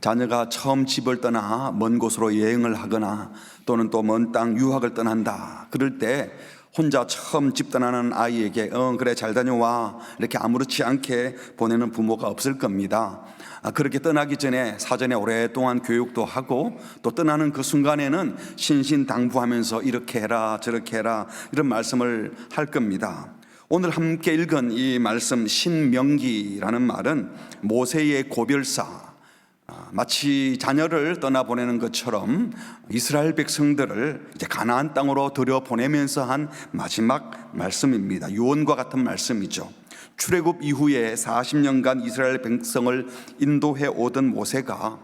자녀가 처음 집을 떠나 먼 곳으로 여행을 하거나 또는 또 먼 땅 유학을 떠난다 그럴 때 혼자 처음 집 떠나는 아이에게 그래 잘 다녀와 이렇게 아무렇지 않게 보내는 부모가 없을 겁니다. 그렇게 떠나기 전에 사전에 오랫동안 교육도 하고 또 떠나는 그 순간에는 신신당부하면서 이렇게 해라 저렇게 해라 이런 말씀을 할 겁니다. 오늘 함께 읽은 이 말씀 신명기라는 말은 모세의 고별사, 마치 자녀를 떠나보내는 것처럼 이스라엘 백성들을 이제 가나안 땅으로 들여보내면서 한 마지막 말씀입니다. 유언과 같은 말씀이죠. 출애굽 이후에 40년간 이스라엘 백성을 인도해 오던 모세가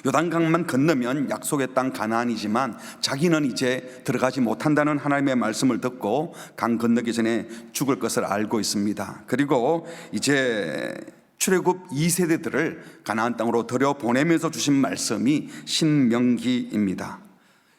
요단강만 건너면 약속의 땅 가나안이지만 자기는 이제 들어가지 못한다는 하나님의 말씀을 듣고 강 건너기 전에 죽을 것을 알고 있습니다. 그리고 이제 출애굽 2세대들을 가나안 땅으로 들여보내면서 주신 말씀이 신명기입니다.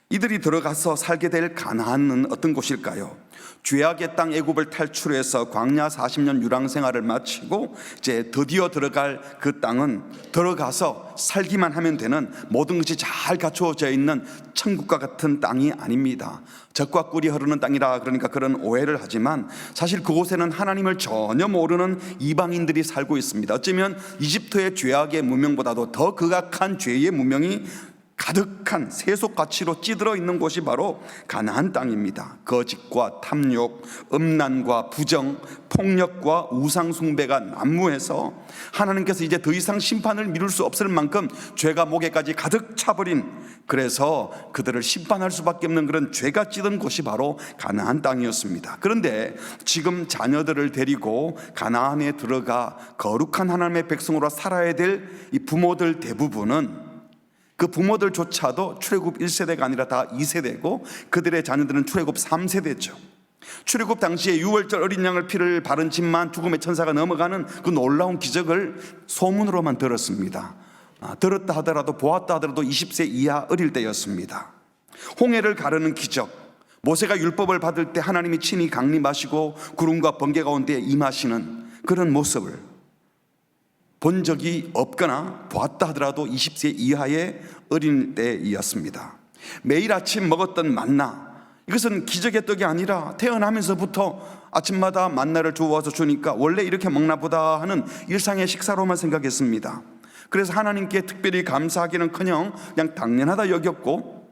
이들이 들어가서 살게 될 가나안은 어떤 곳일까요? 죄악의 땅 애굽을 탈출해서 광야 40년 유랑 생활을 마치고 이제 드디어 들어갈 그 땅은 들어가서 살기만 하면 되는 모든 것이 잘 갖추어져 있는 천국과 같은 땅이 아닙니다. 젖과 꿀이 흐르는 땅이라 그러니까 그런 오해를 하지만 사실 그곳에는 하나님을 전혀 모르는 이방인들이 살고 있습니다. 어쩌면 이집트의 죄악의 문명보다도 더 극악한 죄의 문명이 가득한 세속가치로 찌들어 있는 곳이 바로 가나안 땅입니다. 거짓과 탐욕, 음란과 부정, 폭력과 우상숭배가 난무해서 하나님께서 이제 더 이상 심판을 미룰 수 없을 만큼 죄가 목에까지 가득 차버린, 그래서 그들을 심판할 수밖에 없는 그런 죄가 찌든 곳이 바로 가나안 땅이었습니다. 그런데 지금 자녀들을 데리고 가나안에 들어가 거룩한 하나님의 백성으로 살아야 될 이 부모들 대부분은 그 부모들조차도 출애굽 1세대가 아니라 다 2세대고 그들의 자녀들은 출애굽 3세대죠. 출애굽 당시에 유월절 어린 양을 피를 바른 집만 죽음의 천사가 넘어가는 그 놀라운 기적을 소문으로만 들었습니다. 들었다 하더라도 보았다 하더라도 20세 이하 어릴 때였습니다. 홍해를 가르는 기적, 모세가 율법을 받을 때 하나님이 친히 강림하시고 구름과 번개 가운데 임하시는 그런 모습을 본 적이 없거나 보았다 하더라도 20세 이하의 어린 때이었습니다. 매일 아침 먹었던 만나, 이것은 기적의 떡이 아니라 태어나면서부터 아침마다 만나를 주워서 주니까 원래 이렇게 먹나 보다 하는 일상의 식사로만 생각했습니다. 그래서 하나님께 특별히 감사하기는커녕 그냥 당연하다 여겼고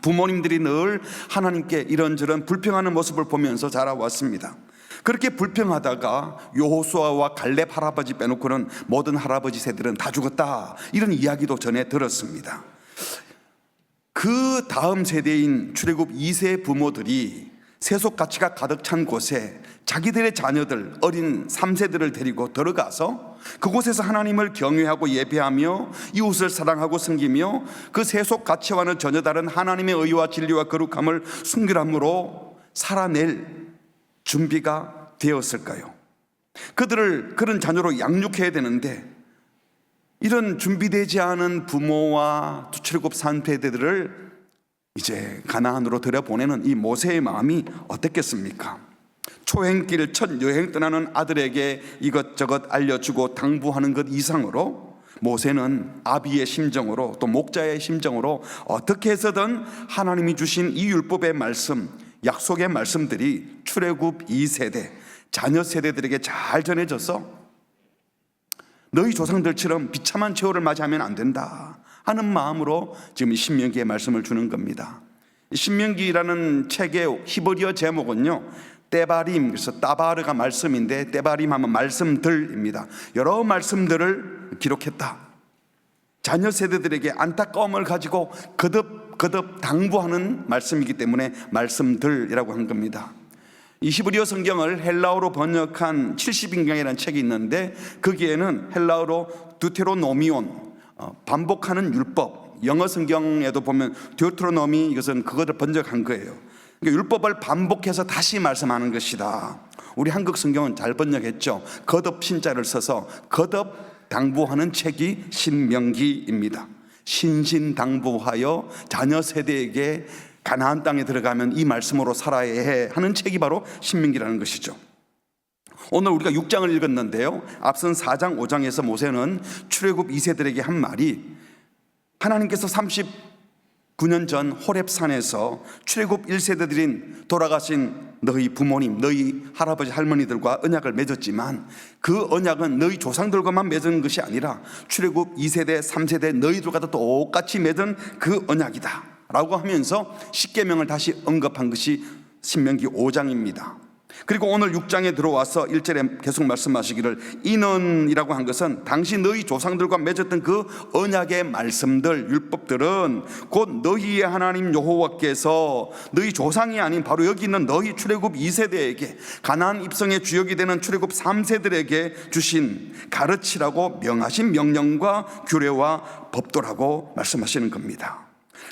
부모님들이 늘 하나님께 이런저런 불평하는 모습을 보면서 자라왔습니다. 그렇게 불평하다가 여호수아와 갈렙 할아버지 빼놓고는 모든 할아버지 세들은 다 죽었다, 이런 이야기도 전에 들었습니다. 그 다음 세대인 출애굽 2세 부모들이 세속 가치가 가득 찬 곳에 자기들의 자녀들 어린 3세들을 데리고 들어가서 그곳에서 하나님을 경외하고 예배하며 이웃을 사랑하고 섬기며 그 세속 가치와는 전혀 다른 하나님의 의와 진리와 거룩함을 순결함으로 살아낼 준비가 되었을까요? 그들을 그런 자녀로 양육해야 되는데 이런 준비되지 않은 부모와 출애굽 3세대들을 이제 가나안으로 들여보내는 이 모세의 마음이 어땠겠습니까? 초행길 첫 여행 떠나는 아들에게 이것저것 알려주고 당부하는 것 이상으로 모세는 아비의 심정으로 또 목자의 심정으로 어떻게 해서든 하나님이 주신 이 율법의 말씀, 약속의 말씀들이 출애굽 2세대 자녀 세대들에게 잘 전해져서 너희 조상들처럼 비참한 최후를 맞이하면 안 된다 하는 마음으로 지금 신명기의 말씀을 주는 겁니다. 신명기라는 책의 히브리어 제목은요 떼바림, 그래서 따바르가 말씀인데 떼바림 하면 말씀들입니다. 여러 말씀들을 기록했다. 자녀 세대들에게 안타까움을 가지고 거듭 당부하는 말씀이기 때문에 말씀들이라고 한 겁니다. 이 히브리어 성경을 헬라어로 번역한 70인경이라는 책이 있는데 거기에는 헬라어로 두테로노미온, 반복하는 율법, 영어 성경에도 보면 디오트로노미, 이것은 그것을 번역한 거예요. 그러니까 율법을 반복해서 다시 말씀하는 것이다. 우리 한국 성경은 잘 번역했죠. 거듭 신자를 써서 거듭 당부하는 책이 신명기입니다. 신신당부하여 자녀 세대에게 가나안 땅에 들어가면 이 말씀으로 살아야 해 하는 책이 바로 신명기라는 것이죠. 오늘 우리가 6장을 읽었는데요, 앞선 4장 5장에서 모세는 출애굽 2세들에게 한 말이, 하나님께서 39년 전 호렙산에서 출애굽 1세대들인 돌아가신 너희 부모님, 너희 할아버지 할머니들과 언약을 맺었지만 그 언약은 너희 조상들과만 맺은 것이 아니라 출애굽 2세대 3세대 너희들과도 똑같이 맺은 그 언약이다 라고 하면서 십계명을 다시 언급한 것이 신명기 5장입니다. 그리고 오늘 6장에 들어와서 1절에 계속 말씀하시기를, 이는이라고 한 것은 당시 너희 조상들과 맺었던 그 언약의 말씀들, 율법들은 곧 너희의 하나님 여호와께서 너희 조상이 아닌 바로 여기 있는 너희 출애굽 2세대에게 가나안 입성의 주역이 되는 출애굽 3세들에게 주신 가르치라고 명하신 명령과 규례와 법도라고 말씀하시는 겁니다.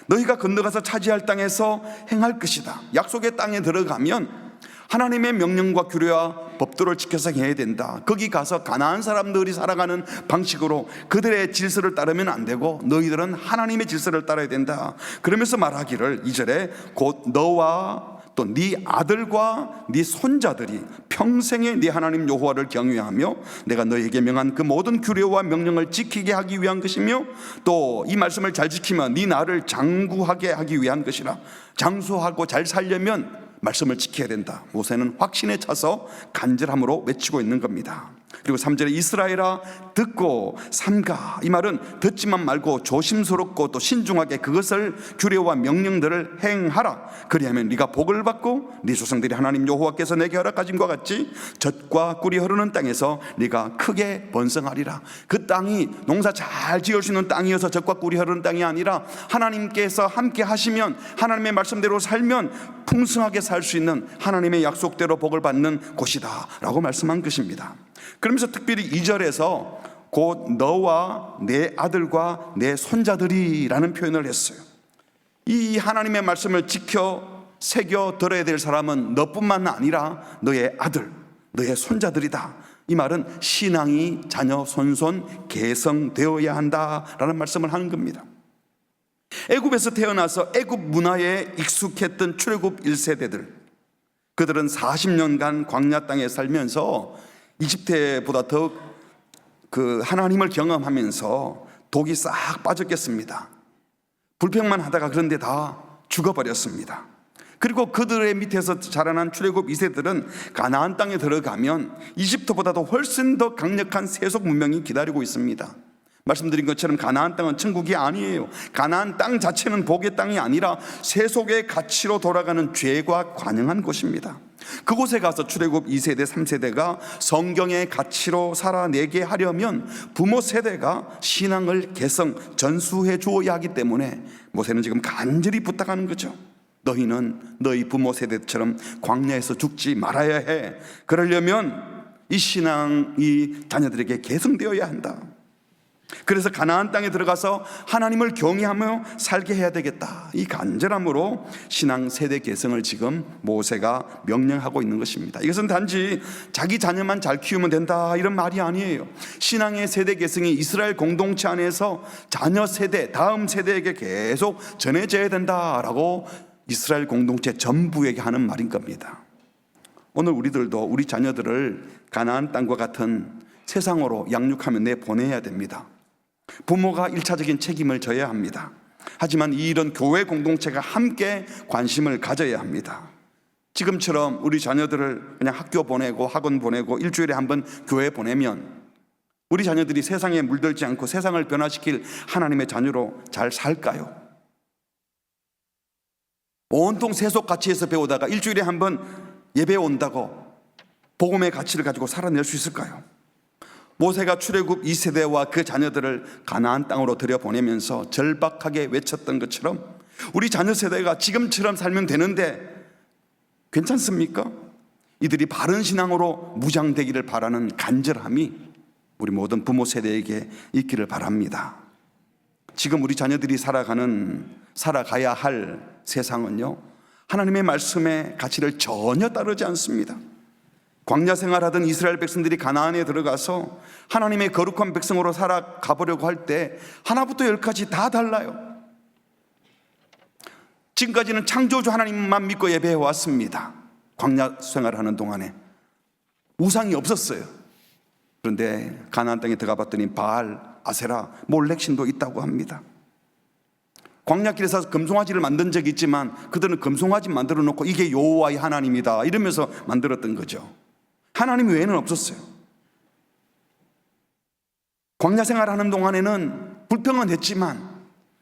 너희가 건너가서 차지할 땅에서 행할 것이다. 약속의 땅에 들어가면 하나님의 명령과 규례와 법도를 지켜서 해야 된다. 거기 가서 가나안 사람들이 살아가는 방식으로 그들의 질서를 따르면 안 되고 너희들은 하나님의 질서를 따라야 된다. 그러면서 말하기를 2절에 곧 너와 또 네 아들과 네 손자들이 평생에 네 하나님 여호와를 경외하며 내가 너희에게 명한 그 모든 규례와 명령을 지키게 하기 위한 것이며 또 이 말씀을 잘 지키면 네 나를 장구하게 하기 위한 것이라. 장수하고 잘 살려면 말씀을 지켜야 된다. 모세는 확신에 차서 간절함으로 외치고 있는 겁니다. 그리고 3절에 이스라엘아 듣고 삼가, 이 말은 듣지만 말고 조심스럽고 또 신중하게 그것을 규례와 명령들을 행하라. 그리하면 네가 복을 받고 네 조상들이 하나님 여호와께서 내게 허락하신 것 같이 젖과 꿀이 흐르는 땅에서 네가 크게 번성하리라. 그 땅이 농사 잘 지을 수 있는 땅이어서 젖과 꿀이 흐르는 땅이 아니라 하나님께서 함께 하시면, 하나님의 말씀대로 살면 풍성하게 살 수 있는 하나님의 약속대로 복을 받는 곳이다 라고 말씀한 것입니다. 그러면서 특별히 2절에서 곧 너와 내 아들과 내 손자들이 라는 표현을 했어요. 이 하나님의 말씀을 지켜 새겨 들어야 될 사람은 너뿐만 아니라 너의 아들, 너의 손자들이다. 이 말은 신앙이 자녀 손손 계성되어야 한다라는 말씀을 하는 겁니다. 애굽에서 태어나서 애굽 문화에 익숙했던 출애굽 1세대들, 그들은 40년간 광야 땅에 살면서 이집트보다 더 그 하나님을 경험하면서 독이 싹 빠졌겠습니다. 불평만 하다가 그런데 다 죽어버렸습니다. 그리고 그들의 밑에서 자라난 출애굽 2세들은 가나안 땅에 들어가면 이집트보다도 훨씬 더 강력한 세속 문명이 기다리고 있습니다. 말씀드린 것처럼 가나안 땅은 천국이 아니에요. 가나안 땅 자체는 복의 땅이 아니라 세속의 가치로 돌아가는 죄가 관영한 곳입니다. 그곳에 가서 출애굽 2세대 3세대가 성경의 가치로 살아내게 하려면 부모 세대가 신앙을 개성 전수해 주어야 하기 때문에 모세는 지금 간절히 부탁하는 거죠. 너희는 너희 부모 세대처럼 광야에서 죽지 말아야 해. 그러려면 이 신앙이 자녀들에게 계승되어야 한다. 그래서 가나안 땅에 들어가서 하나님을 경외하며 살게 해야 되겠다. 이 간절함으로 신앙 세대 계승을 지금 모세가 명령하고 있는 것입니다. 이것은 단지 자기 자녀만 잘 키우면 된다 이런 말이 아니에요. 신앙의 세대 계승이 이스라엘 공동체 안에서 자녀 세대, 다음 세대에게 계속 전해져야 된다라고 이스라엘 공동체 전부에게 하는 말인 겁니다. 오늘 우리들도 우리 자녀들을 가나안 땅과 같은 세상으로 양육하며 내보내야 됩니다. 부모가 1차적인 책임을 져야 합니다. 하지만 이런 교회 공동체가 함께 관심을 가져야 합니다. 지금처럼 우리 자녀들을 그냥 학교 보내고 학원 보내고 일주일에 한 번 교회 보내면 우리 자녀들이 세상에 물들지 않고 세상을 변화시킬 하나님의 자녀로 잘 살까요? 온통 세속 가치에서 배우다가 일주일에 한 번 예배 온다고 복음의 가치를 가지고 살아낼 수 있을까요? 모세가 출애굽 2세대와 그 자녀들을 가나안 땅으로 들여보내면서 절박하게 외쳤던 것처럼 우리 자녀 세대가 지금처럼 살면 되는데 괜찮습니까? 이들이 바른 신앙으로 무장되기를 바라는 간절함이 우리 모든 부모 세대에게 있기를 바랍니다. 지금 우리 자녀들이 살아가야 할 세상은요, 하나님의 말씀의 가치를 전혀 따르지 않습니다. 광야 생활하던 이스라엘 백성들이 가나안에 들어가서 하나님의 거룩한 백성으로 살아가 보려고 할 때 하나부터 열까지 다 달라요. 지금까지는 창조주 하나님만 믿고 예배해 왔습니다. 광야 생활하는 동안에 우상이 없었어요. 그런데 가나안 땅에 들어가 봤더니 바알, 아세라, 몰렉 신도 있다고 합니다. 광야길에서 금송아지를 만든 적이 있지만 그들은 금송아지 만들어 놓고 이게 여호와의 하나님이다 이러면서 만들었던 거죠. 하나님 외에는 없었어요. 광야 생활하는 동안에는 불평은 했지만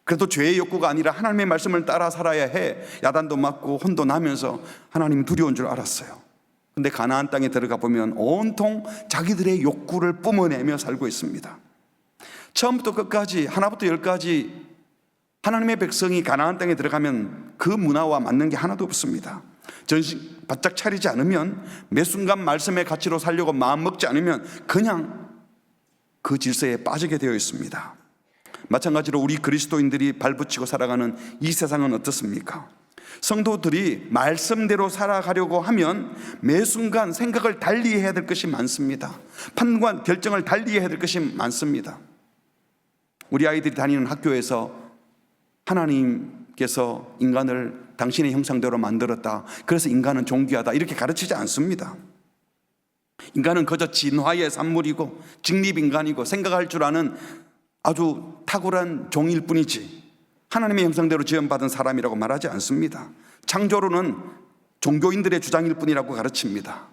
그래도 죄의 욕구가 아니라 하나님의 말씀을 따라 살아야 해 야단도 맞고 혼도 나면서 하나님 두려운 줄 알았어요. 근데 가나안 땅에 들어가 보면 온통 자기들의 욕구를 뿜어내며 살고 있습니다. 처음부터 끝까지 하나부터 열까지 하나님의 백성이 가나안 땅에 들어가면 그 문화와 맞는 게 하나도 없습니다. 정신 바짝 차리지 않으면 매 순간 말씀의 가치로 살려고 마음 먹지 않으면 그냥 그 질서에 빠지게 되어 있습니다. 마찬가지로 우리 그리스도인들이 발붙이고 살아가는 이 세상은 어떻습니까? 성도들이 말씀대로 살아가려고 하면 매 순간 생각을 달리 해야 될 것이 많습니다. 판단, 결정을 달리 해야 될 것이 많습니다. 우리 아이들이 다니는 학교에서 하나님께서 인간을 당신의 형상대로 만들었다, 그래서 인간은 존귀하다 이렇게 가르치지 않습니다. 인간은 그저 진화의 산물이고 직립인간이고 생각할 줄 아는 아주 탁월한 종일 뿐이지 하나님의 형상대로 지음받은 사람이라고 말하지 않습니다. 창조론은 종교인들의 주장일 뿐이라고 가르칩니다.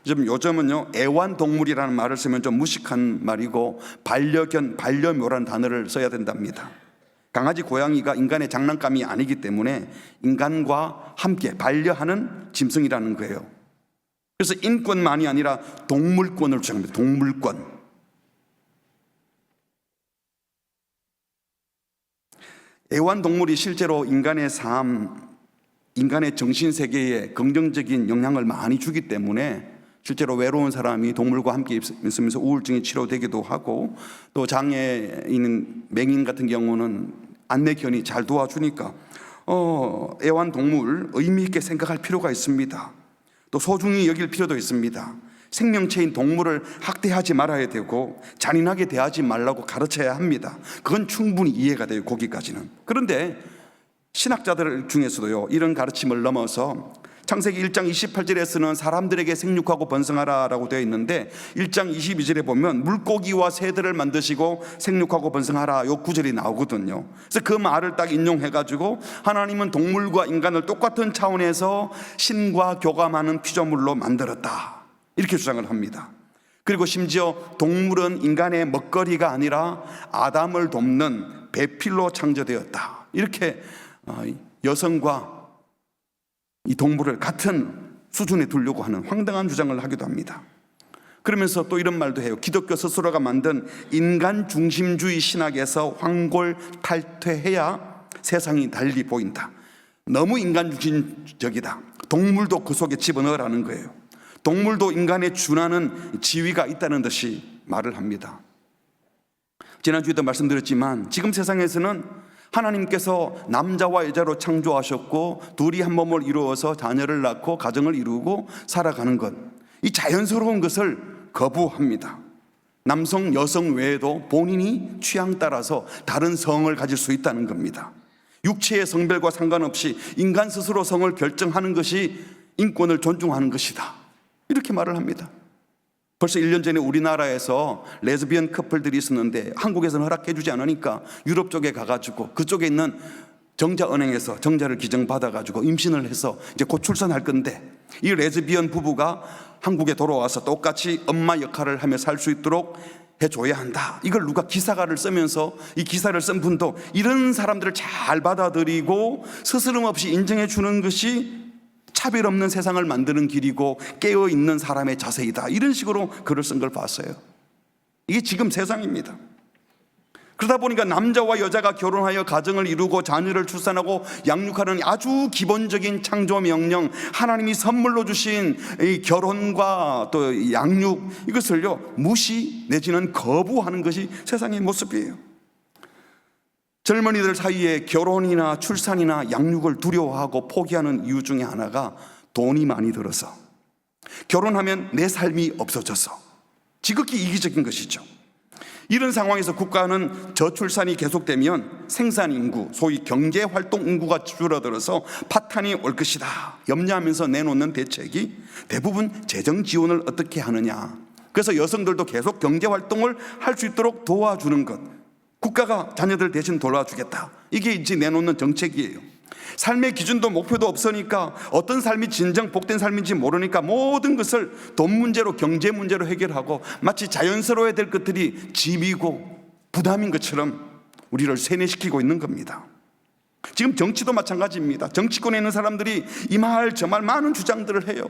요즘은요, 애완동물이라는 말을 쓰면 좀 무식한 말이고 반려견, 반려묘라는 단어를 써야 된답니다. 강아지, 고양이가 인간의 장난감이 아니기 때문에 인간과 함께 반려하는 짐승이라는 거예요. 그래서 인권만이 아니라 동물권을 주장합니다. 동물권. 애완동물이 실제로 인간의 삶, 인간의 정신세계에 긍정적인 영향을 많이 주기 때문에 실제로 외로운 사람이 동물과 함께 있으면서 우울증이 치료되기도 하고, 또 장애인, 맹인 같은 경우는 안내견이 잘 도와주니까 애완동물 의미 있게 생각할 필요가 있습니다. 또 소중히 여길 필요도 있습니다. 생명체인 동물을 학대하지 말아야 되고 잔인하게 대하지 말라고 가르쳐야 합니다. 그건 충분히 이해가 돼요, 거기까지는. 그런데 신학자들 중에서도요, 이런 가르침을 넘어서 창세기 1장 28절에서는 사람들에게 생육하고 번성하라라고 되어 있는데 1장 22절에 보면 물고기와 새들을 만드시고 생육하고 번성하라, 요 구절이 나오거든요. 그래서 그 말을 딱 인용해가지고 하나님은 동물과 인간을 똑같은 차원에서 신과 교감하는 피조물로 만들었다, 이렇게 주장을 합니다. 그리고 심지어 동물은 인간의 먹거리가 아니라 아담을 돕는 배필로 창조되었다, 이렇게 여성과 이 동물을 같은 수준에 두려고 하는 황당한 주장을 하기도 합니다. 그러면서 또 이런 말도 해요. 기독교 스스로가 만든 인간 중심주의 신학에서 황골탈퇴해야 세상이 달리 보인다. 너무 인간 중심적이다. 동물도 그 속에 집어넣으라는 거예요. 동물도 인간에 준하는 지위가 있다는 듯이 말을 합니다. 지난주에도 말씀드렸지만 지금 세상에서는 하나님께서 남자와 여자로 창조하셨고 둘이 한 몸을 이루어서 자녀를 낳고 가정을 이루고 살아가는 것, 이 자연스러운 것을 거부합니다. 남성, 여성 외에도 본인이 취향 따라서 다른 성을 가질 수 있다는 겁니다. 육체의 성별과 상관없이 인간 스스로 성을 결정하는 것이 인권을 존중하는 것이다, 이렇게 말을 합니다. 벌써 1년 전에 우리나라에서 레즈비언 커플들이 있었는데 한국에서는 허락해 주지 않으니까 유럽 쪽에 가가지고 그쪽에 있는 정자은행에서 정자를 기증받아가지고 임신을 해서 이제 곧 출산할 건데, 이 레즈비언 부부가 한국에 돌아와서 똑같이 엄마 역할을 하며 살 수 있도록 해줘야 한다. 이걸 누가 기사가를 쓰면서 이 기사를 쓴 분도 이런 사람들을 잘 받아들이고 스스럼 없이 인정해 주는 것이 차별 없는 세상을 만드는 길이고 깨어있는 사람의 자세이다, 이런 식으로 글을 쓴 걸 봤어요. 이게 지금 세상입니다. 그러다 보니까 남자와 여자가 결혼하여 가정을 이루고 자녀를 출산하고 양육하는 아주 기본적인 창조 명령, 하나님이 선물로 주신 이 결혼과 또 양육, 이것을요 무시 내지는 거부하는 것이 세상의 모습이에요. 젊은이들 사이에 결혼이나 출산이나 양육을 두려워하고 포기하는 이유 중에 하나가 돈이 많이 들어서, 결혼하면 내 삶이 없어져서, 지극히 이기적인 것이죠. 이런 상황에서 국가는 저출산이 계속되면 생산 인구, 소위 경제 활동 인구가 줄어들어서 파탄이 올 것이다 염려하면서 내놓는 대책이 대부분 재정 지원을 어떻게 하느냐. 그래서 여성들도 계속 경제 활동을 할 수 있도록 도와주는 것, 국가가 자녀들 대신 도와주겠다, 이게 이제 내놓는 정책이에요. 삶의 기준도 목표도 없으니까 어떤 삶이 진정 복된 삶인지 모르니까 모든 것을 돈 문제로, 경제 문제로 해결하고 마치 자연스러워야 될 것들이 짐이고 부담인 것처럼 우리를 세뇌시키고 있는 겁니다. 지금 정치도 마찬가지입니다. 정치권에 있는 사람들이 이 말 저 말 많은 주장들을 해요.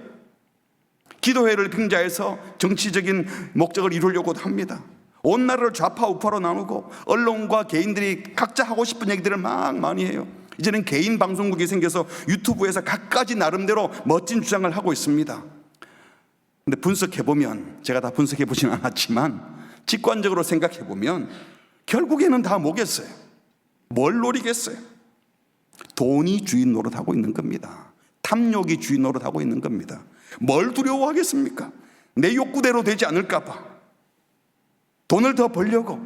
기도회를 빙자해서 정치적인 목적을 이루려고 합니다. 온 나라를 좌파 우파로 나누고 언론과 개인들이 각자 하고 싶은 얘기들을 막 많이 해요. 이제는 개인 방송국이 생겨서 유튜브에서 각가지 나름대로 멋진 주장을 하고 있습니다. 근데 분석해보면, 제가 다 분석해보지는 않았지만 직관적으로 생각해보면 결국에는 다 뭐겠어요? 뭘 노리겠어요? 돈이 주인 노릇하고 있는 겁니다. 탐욕이 주인 노릇하고 있는 겁니다. 뭘 두려워하겠습니까? 내 욕구대로 되지 않을까 봐 돈을 더 벌려고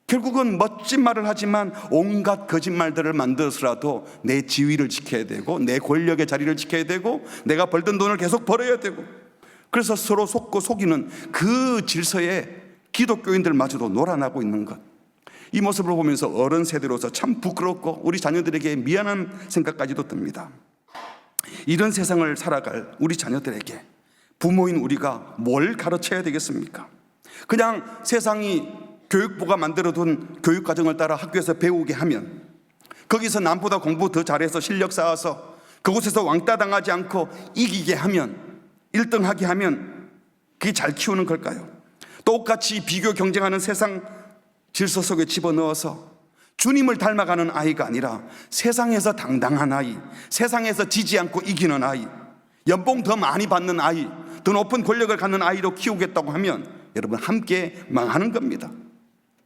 결국은 멋진 말을 하지만 온갖 거짓말들을 만들어서라도 내 지위를 지켜야 되고 내 권력의 자리를 지켜야 되고 내가 벌던 돈을 계속 벌어야 되고, 그래서 서로 속고 속이는 그 질서에 기독교인들마저도 놀아나고 있는 것, 이 모습을 보면서 어른 세대로서 참 부끄럽고 우리 자녀들에게 미안한 생각까지도 듭니다. 이런 세상을 살아갈 우리 자녀들에게 부모인 우리가 뭘 가르쳐야 되겠습니까? 그냥 세상이 교육부가 만들어둔 교육과정을 따라 학교에서 배우게 하면, 거기서 남보다 공부 더 잘해서 실력 쌓아서 그곳에서 왕따 당하지 않고 이기게 하면, 1등하게 하면 그게 잘 키우는 걸까요? 똑같이 비교 경쟁하는 세상 질서 속에 집어넣어서 주님을 닮아가는 아이가 아니라 세상에서 당당한 아이, 세상에서 지지 않고 이기는 아이, 연봉 더 많이 받는 아이, 더 높은 권력을 갖는 아이로 키우겠다고 하면 여러분 함께 망하는 겁니다.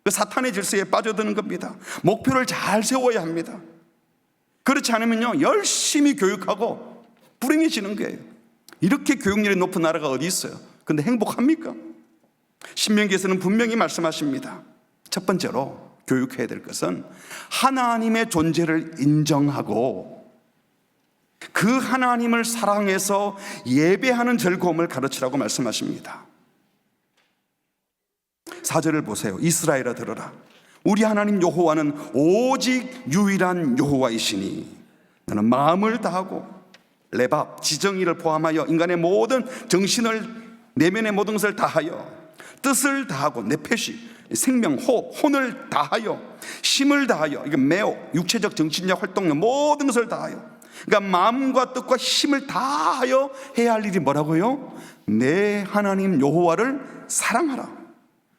그 사탄의 질서에 빠져드는 겁니다. 목표를 잘 세워야 합니다. 그렇지 않으면요 열심히 교육하고 불행해지는 거예요. 이렇게 교육열이 높은 나라가 어디 있어요? 근데 행복합니까? 신명기에서는 분명히 말씀하십니다. 첫 번째로 교육해야 될 것은 하나님의 존재를 인정하고 그 하나님을 사랑해서 예배하는 즐거움을 가르치라고 말씀하십니다. 4절을 보세요. 이스라엘아 들어라. 우리 하나님 여호와는 오직 유일한 여호와이시니 너는 마음을 다하고 레밥, 지정의를 포함하여 인간의 모든 정신을, 내면의 모든 것을 다하여 뜻을 다하고 네페시, 생명, 호흡, 혼을 다하여 힘을 다하여, 이게 매우 육체적, 정신적 활동력 모든 것을 다하여, 그러니까 마음과 뜻과 힘을 다하여 해야 할 일이 뭐라고요? 내 하나님 여호와를 사랑하라.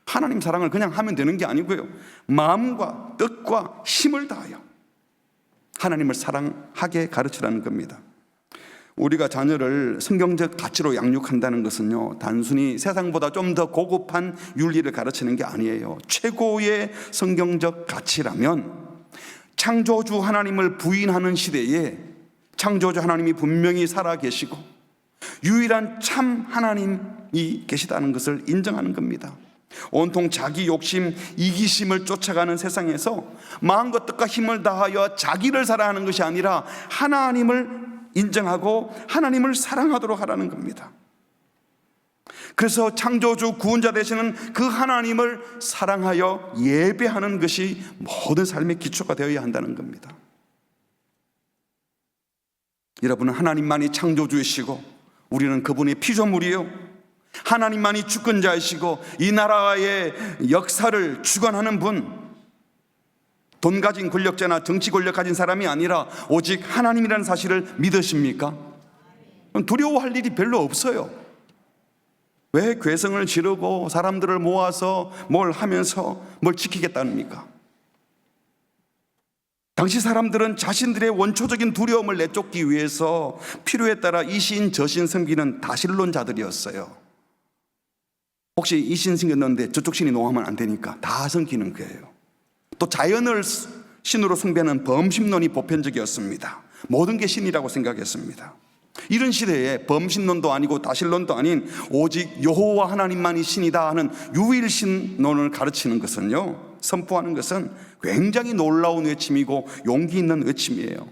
하나님 사랑을 그냥 하면 되는 게 아니고요, 마음과 뜻과 힘을 다하여 하나님을 사랑하게 가르치라는 겁니다. 우리가 자녀를 성경적 가치로 양육한다는 것은요 단순히 세상보다 좀 더 고급한 윤리를 가르치는 게 아니에요. 최고의 성경적 가치라면 창조주 하나님을 부인하는 시대에 창조주 하나님이 분명히 살아계시고 유일한 참 하나님이 계시다는 것을 인정하는 겁니다. 온통 자기 욕심, 이기심을 쫓아가는 세상에서 마음과 뜻과 힘을 다하여 자기를 사랑하는 것이 아니라 하나님을 인정하고 하나님을 사랑하도록 하라는 겁니다. 그래서 창조주 구원자 되시는 그 하나님을 사랑하여 예배하는 것이 모든 삶의 기초가 되어야 한다는 겁니다. 여러분은 하나님만이 창조주이시고 우리는 그분의 피조물이요, 하나님만이 주권자이시고 이 나라의 역사를 주관하는 분, 돈 가진 권력자나 정치 권력 가진 사람이 아니라 오직 하나님이라는 사실을 믿으십니까? 두려워할 일이 별로 없어요. 왜 괴성을 지르고 사람들을 모아서 뭘 하면서 뭘 지키겠다입니까? 당시 사람들은 자신들의 원초적인 두려움을 내쫓기 위해서 필요에 따라 이신 저신 섬기는 다신론자들이었어요. 혹시 이 신 생겼는데 저쪽 신이 농하면 안 되니까 다 섬기는 거예요. 또 자연을 신으로 숭배하는 범신론이 보편적이었습니다. 모든 게 신이라고 생각했습니다. 이런 시대에 범신론도 아니고 다신론도 아닌 오직 여호와 하나님만이 신이다 하는 유일신론을 가르치는 것은요 선포하는 것은 굉장히 놀라운 외침이고 용기 있는 외침이에요.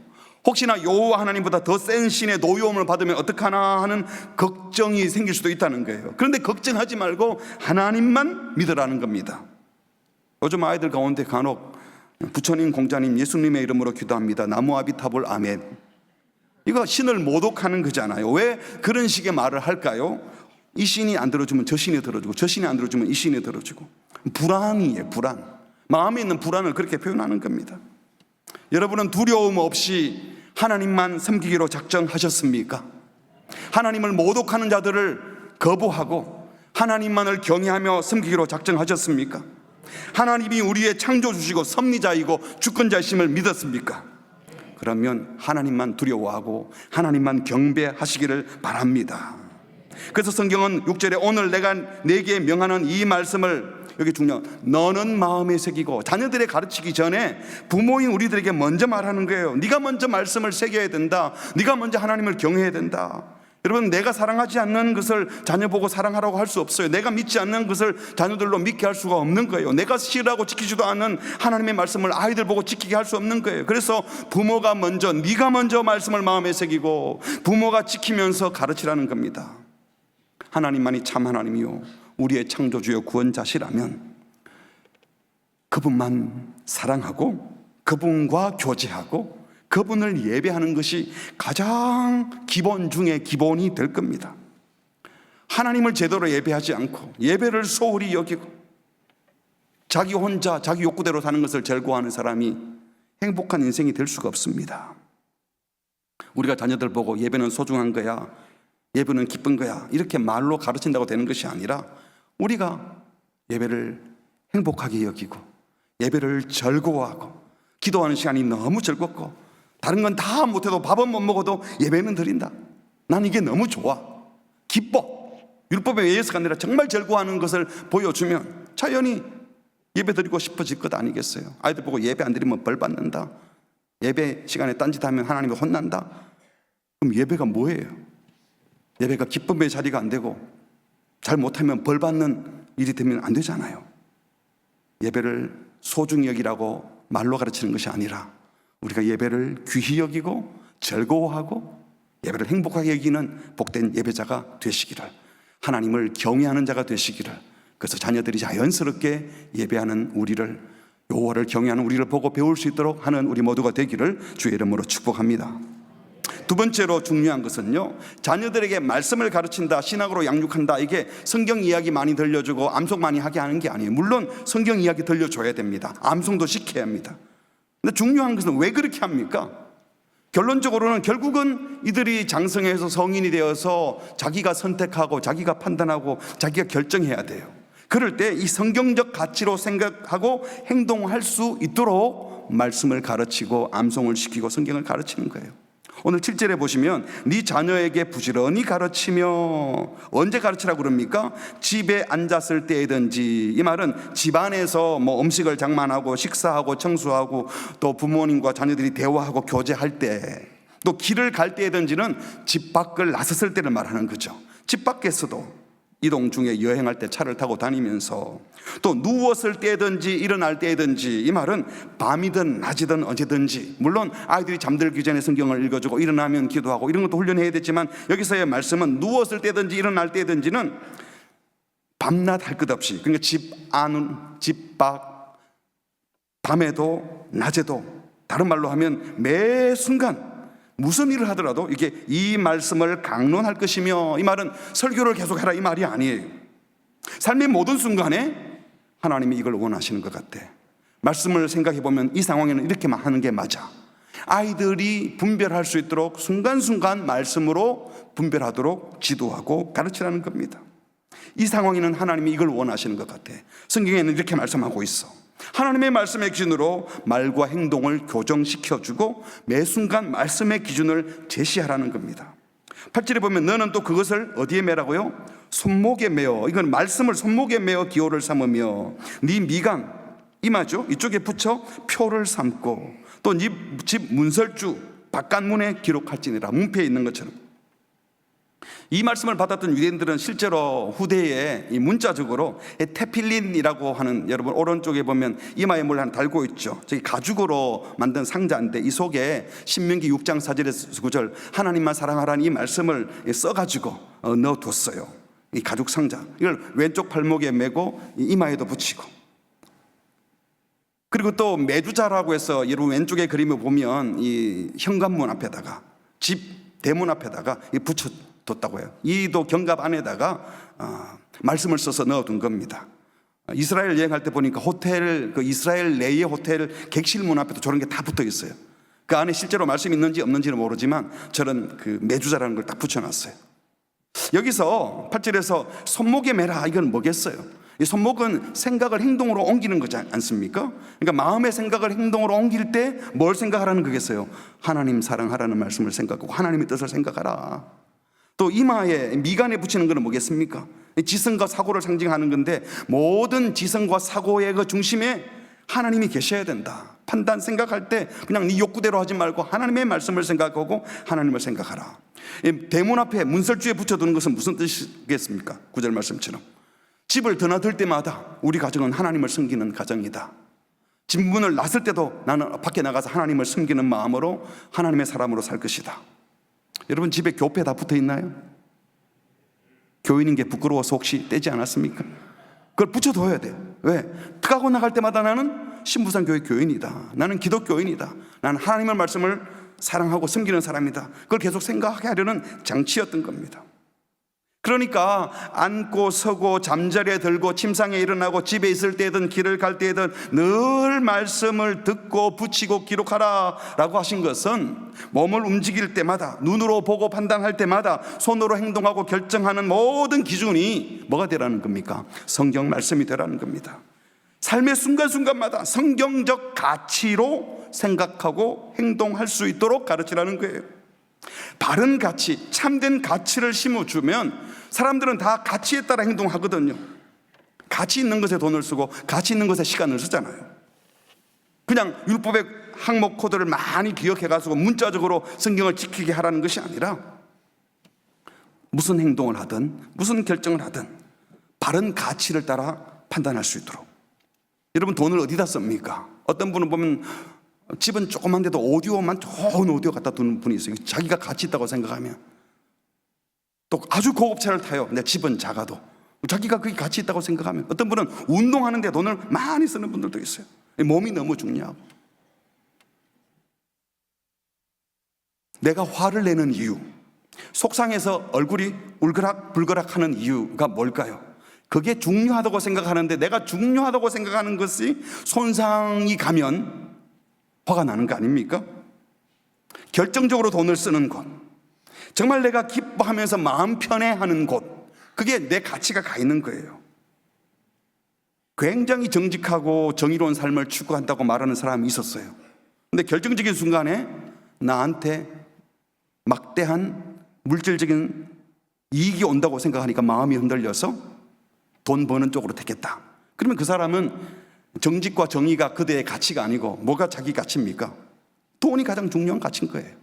혹시나 여호와 하나님보다 더 센 신의 노여움을 받으면 어떡하나 하는 걱정이 생길 수도 있다는 거예요. 그런데 걱정하지 말고 하나님만 믿으라는 겁니다. 요즘 아이들 가운데 간혹 부처님, 공자님, 예수님의 이름으로 기도합니다. 나무아비타불 아멘. 이거 신을 모독하는 거잖아요. 왜 그런 식의 말을 할까요? 이 신이 안 들어주면 저 신이 들어주고, 저 신이 안 들어주면 이 신이 들어주고. 불안이에요, 불안. 마음에 있는 불안을 그렇게 표현하는 겁니다. 여러분은 두려움 없이 하나님만 섬기기로 작정하셨습니까? 하나님을 모독하는 자들을 거부하고 하나님만을 경외하며 섬기기로 작정하셨습니까? 하나님이 우리의 창조주시고 섭리자이고 주권자이심을 믿었습니까? 그러면 하나님만 두려워하고 하나님만 경배하시기를 바랍니다. 그래서 성경은 6절에 오늘 내가 네게 명하는 이 말씀을, 여기 중요한, 너는 마음에 새기고, 자녀들의 가르치기 전에 부모인 우리들에게 먼저 말하는 거예요. 네가 먼저 말씀을 새겨야 된다. 네가 먼저 하나님을 경외해야 된다. 여러분, 내가 사랑하지 않는 것을 자녀 보고 사랑하라고 할 수 없어요. 내가 믿지 않는 것을 자녀들로 믿게 할 수가 없는 거예요. 내가 싫어하고 지키지도 않는 하나님의 말씀을 아이들 보고 지키게 할 수 없는 거예요. 그래서 부모가 먼저, 네가 먼저 말씀을 마음에 새기고 부모가 지키면서 가르치라는 겁니다. 하나님만이 참 하나님이요 우리의 창조주요 구원자시라면 그분만 사랑하고 그분과 교제하고 그분을 예배하는 것이 가장 기본 중에 기본이 될 겁니다. 하나님을 제대로 예배하지 않고 예배를 소홀히 여기고 자기 혼자 자기 욕구대로 사는 것을 즐거워하는 사람이 행복한 인생이 될 수가 없습니다. 우리가 자녀들 보고 예배는 소중한 거야, 예배는 기쁜 거야, 이렇게 말로 가르친다고 되는 것이 아니라 우리가 예배를 행복하게 여기고 예배를 즐거워하고 기도하는 시간이 너무 즐겁고 다른 건 다 못해도 밥은 못 먹어도 예배는 드린다. 난 이게 너무 좋아, 기뻐. 율법에 의해서가 아니라 정말 즐거워하는 것을 보여주면 자연히 예배 드리고 싶어질 것 아니겠어요? 아이들 보고 예배 안 드리면 벌 받는다, 예배 시간에 딴짓하면 하나님이 혼난다. 그럼 예배가 뭐예요? 예배가 기쁨의 자리가 안 되고 잘 못하면 벌 받는 일이 되면 안 되잖아요. 예배를 소중히 여기라고 말로 가르치는 것이 아니라 우리가 예배를 귀히 여기고 즐거워하고 예배를 행복하게 여기는 복된 예배자가 되시기를, 하나님을 경외하는 자가 되시기를, 그래서 자녀들이 자연스럽게 예배하는 우리를, 여호와를 경외하는 우리를 보고 배울 수 있도록 하는 우리 모두가 되기를 주의 이름으로 축복합니다. 두 번째로 중요한 것은요, 자녀들에게 말씀을 가르친다, 신학으로 양육한다, 이게 성경 이야기 많이 들려주고 암송 많이 하게 하는 게 아니에요. 물론 성경 이야기 들려줘야 됩니다. 암송도 시켜야 합니다. 근데 중요한 것은 왜 그렇게 합니까? 결론적으로는 결국은 이들이 장성해서 성인이 되어서 자기가 선택하고 자기가 판단하고 자기가 결정해야 돼요. 그럴 때 이 성경적 가치로 생각하고 행동할 수 있도록 말씀을 가르치고 암송을 시키고 성경을 가르치는 거예요. 오늘 7절에 보시면 네 자녀에게 부지런히 가르치며, 언제 가르치라고 그럽니까? 집에 앉았을 때든지. 이 말은 집안에서 음식을 장만하고 식사하고 청소하고 또 부모님과 자녀들이 대화하고 교제할 때, 또 길을 갈 때든지는 집 밖을 나섰을 때를 말하는 거죠. 집 밖에서도 이동 중에 여행할 때 차를 타고 다니면서, 또 누웠을 때든지 일어날 때든지. 이 말은 밤이든 낮이든 언제든지, 물론 아이들이 잠들기 전에 성경을 읽어주고 일어나면 기도하고 이런 것도 훈련해야 되지만 여기서의 말씀은 누웠을 때든지 일어날 때든지는 밤낮 할 것 없이, 그러니까 집 안, 집 밖, 밤에도 낮에도, 다른 말로 하면 매 순간 무슨 일을 하더라도 이게 이 말씀을 강론할 것이며, 이 말은 설교를 계속해라 이 말이 아니에요. 삶의 모든 순간에 하나님이 이걸 원하시는 것 같아. 말씀을 생각해 보면 이 상황에는 이렇게만 하는 게 맞아. 아이들이 분별할 수 있도록 순간순간 말씀으로 분별하도록 지도하고 가르치라는 겁니다. 이 상황에는 하나님이 이걸 원하시는 것 같아. 성경에는 이렇게 말씀하고 있어. 하나님의 말씀의 기준으로 말과 행동을 교정시켜주고 매 순간 말씀의 기준을 제시하라는 겁니다. 8절에 보면 너는 또 그것을 어디에 매라고요? 손목에 매어. 이건 말씀을 손목에 매어 기호를 삼으며 네 미간, 이마죠, 이쪽에 붙여 표를 삼고 또 네 집 문설주 바깥문에 기록할지니라. 문패에 있는 것처럼. 이 말씀을 받았던 유대인들은 실제로 후대에 이 문자적으로 테필린이라고 하는, 여러분 오른쪽에 보면 이마에 뭘 하나 달고 있죠. 저기 가죽으로 만든 상자인데 이 속에 신명기 6장 4절에서 9절 하나님만 사랑하라는 이 말씀을 써가지고 넣어뒀어요. 이 가죽 상자, 이걸 왼쪽 팔목에 메고 이마에도 붙이고, 그리고 또 메두자라고 해서 여러분 왼쪽에 그림을 보면 이 현관문 앞에다가, 집 대문 앞에다가 붙여뒀다고 해요. 이도 견갑 안에다가 말씀을 써서 넣어둔 겁니다. 이스라엘 여행할 때 보니까 호텔, 그 이스라엘 내의 호텔 객실 문 앞에도 저런 게 다 붙어 있어요. 그 안에 실제로 말씀이 있는지 없는지는 모르지만 저런 그 메두자라는 걸 딱 붙여놨어요. 여기서 8절에서 손목에 매라, 이건 뭐겠어요? 이 손목은 생각을 행동으로 옮기는 거지 않습니까? 그러니까 마음의 생각을 행동으로 옮길 때 뭘 생각하라는 거겠어요? 하나님 사랑하라는 말씀을 생각하고 하나님의 뜻을 생각하라. 또 이마에 미간에 붙이는 거는 뭐겠습니까? 지성과 사고를 상징하는 건데, 모든 지성과 사고의 그 중심에 하나님이 계셔야 된다. 판단, 생각할 때 그냥 네 욕구대로 하지 말고 하나님의 말씀을 생각하고 하나님을 생각하라. 대문 앞에 문설주에 붙여두는 것은 무슨 뜻이겠습니까? 9절 말씀처럼 집을 드나들 때마다 우리 가정은 하나님을 섬기는 가정이다. 집 문을 놨을 때도 나는 밖에 나가서 하나님을 섬기는 마음으로 하나님의 사람으로 살 것이다. 여러분 집에 교패 다 붙어 있나요? 교인인 게 부끄러워서 혹시 떼지 않았습니까? 그걸 붙여둬야 돼요. 왜? 가고 나갈 때마다 나는 신부상교회 교인이다, 나는 기독교인이다, 나는 하나님의 말씀을 사랑하고 섬기는 사람이다. 그걸 계속 생각하게 하려는 장치였던 겁니다. 그러니까 앉고 서고 잠자리에 들고 침상에 일어나고 집에 있을 때든 길을 갈 때든 늘 말씀을 듣고 붙이고 기록하라 라고 하신 것은 몸을 움직일 때마다, 눈으로 보고 판단할 때마다, 손으로 행동하고 결정하는 모든 기준이 뭐가 되라는 겁니까? 성경 말씀이 되라는 겁니다. 삶의 순간순간마다 성경적 가치로 생각하고 행동할 수 있도록 가르치라는 거예요. 바른 가치, 참된 가치를 심어주면 사람들은 다 가치에 따라 행동하거든요. 가치 있는 것에 돈을 쓰고 가치 있는 것에 시간을 쓰잖아요. 그냥 율법의 항목 코드를 많이 기억해가지고 문자적으로 성경을 지키게 하라는 것이 아니라, 무슨 행동을 하든 무슨 결정을 하든 바른 가치를 따라 판단할 수 있도록. 여러분 돈을 어디다 씁니까? 어떤 분은 보면 집은 조그만데도 오디오만 좋은 오디오 갖다 두는 분이 있어요. 자기가 가치 있다고 생각하면. 또 아주 고급차를 타요. 근데 집은 작아도 자기가 그게 가치 있다고 생각하면. 어떤 분은 운동하는데 돈을 많이 쓰는 분들도 있어요. 몸이 너무 중요하고. 내가 화를 내는 이유, 속상해서 얼굴이 울그락불그락 하는 이유가 뭘까요? 그게 중요하다고 생각하는데, 내가 중요하다고 생각하는 것이 손상이 가면 화가 나는 거 아닙니까? 결정적으로 돈을 쓰는 것, 정말 내가 기뻐하면서 마음 편해하는 곳, 그게 내 가치가 가 있는 거예요. 굉장히 정직하고 정의로운 삶을 추구한다고 말하는 사람이 있었어요. 근데 결정적인 순간에 나한테 막대한 물질적인 이익이 온다고 생각하니까 마음이 흔들려서 돈 버는 쪽으로 택했다. 그러면 그 사람은 정직과 정의가 그대의 가치가 아니고 뭐가 자기 가치입니까? 돈이 가장 중요한 가치인 거예요.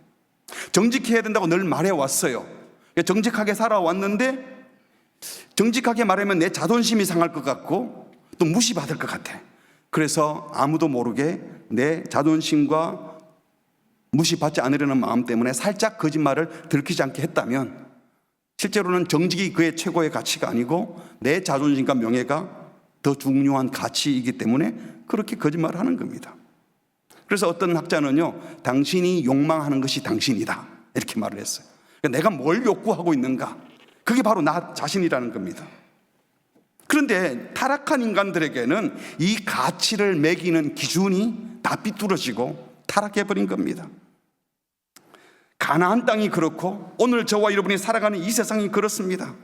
정직해야 된다고 늘 말해왔어요. 정직하게 살아왔는데, 정직하게 말하면 내 자존심이 상할 것 같고 또 무시받을 것 같아. 그래서 아무도 모르게 내 자존심과 무시받지 않으려는 마음 때문에 살짝 거짓말을 들키지 않게 했다면, 실제로는 정직이 그의 최고의 가치가 아니고 내 자존심과 명예가 더 중요한 가치이기 때문에 그렇게 거짓말을 하는 겁니다. 그래서 어떤 학자는요, 당신이 욕망하는 것이 당신이다, 이렇게 말을 했어요. 내가 뭘 욕구하고 있는가, 그게 바로 나 자신이라는 겁니다. 그런데 타락한 인간들에게는 이 가치를 매기는 기준이 다 삐뚤어지고 타락해버린 겁니다. 가나안 땅이 그렇고 오늘 저와 여러분이 살아가는 이 세상이 그렇습니다.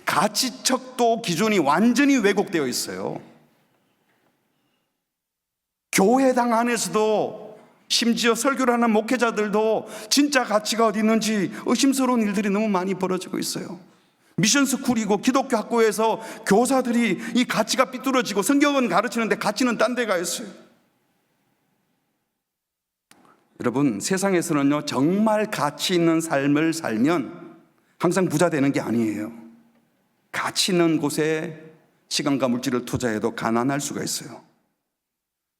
가치척도 기준이 완전히 왜곡되어 있어요. 교회당 안에서도, 심지어 설교를 하는 목회자들도 진짜 가치가 어디 있는지 의심스러운 일들이 너무 많이 벌어지고 있어요. 미션스쿨이고 기독교 학교에서 교사들이 이 가치가 삐뚤어지고, 성경은 가르치는데 가치는 딴 데 가 있어요. 여러분, 세상에서는요, 정말 가치 있는 삶을 살면 항상 부자 되는 게 아니에요. 가치 있는 곳에 시간과 물질을 투자해도 가난할 수가 있어요.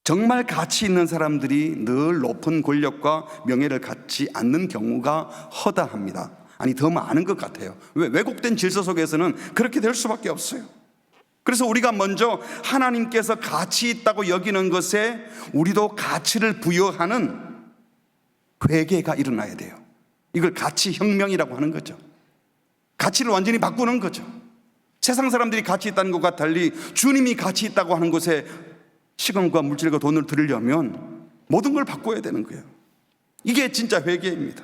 정말 가치 있는 사람들이 늘 높은 권력과 명예를 갖지 않는 경우가 허다합니다. 아니, 더 많은 것 같아요. 왜곡된 질서 속에서는 그렇게 될 수밖에 없어요. 그래서 우리가 먼저 하나님께서 가치 있다고 여기는 것에 우리도 가치를 부여하는 회개가 일어나야 돼요. 이걸 가치 혁명이라고 하는 거죠. 가치를 완전히 바꾸는 거죠. 세상 사람들이 가치 있다는 것과 달리 주님이 가치 있다고 하는 것에 시간과 물질과 돈을 들이려면 모든 걸 바꿔야 되는 거예요. 이게 진짜 회개입니다.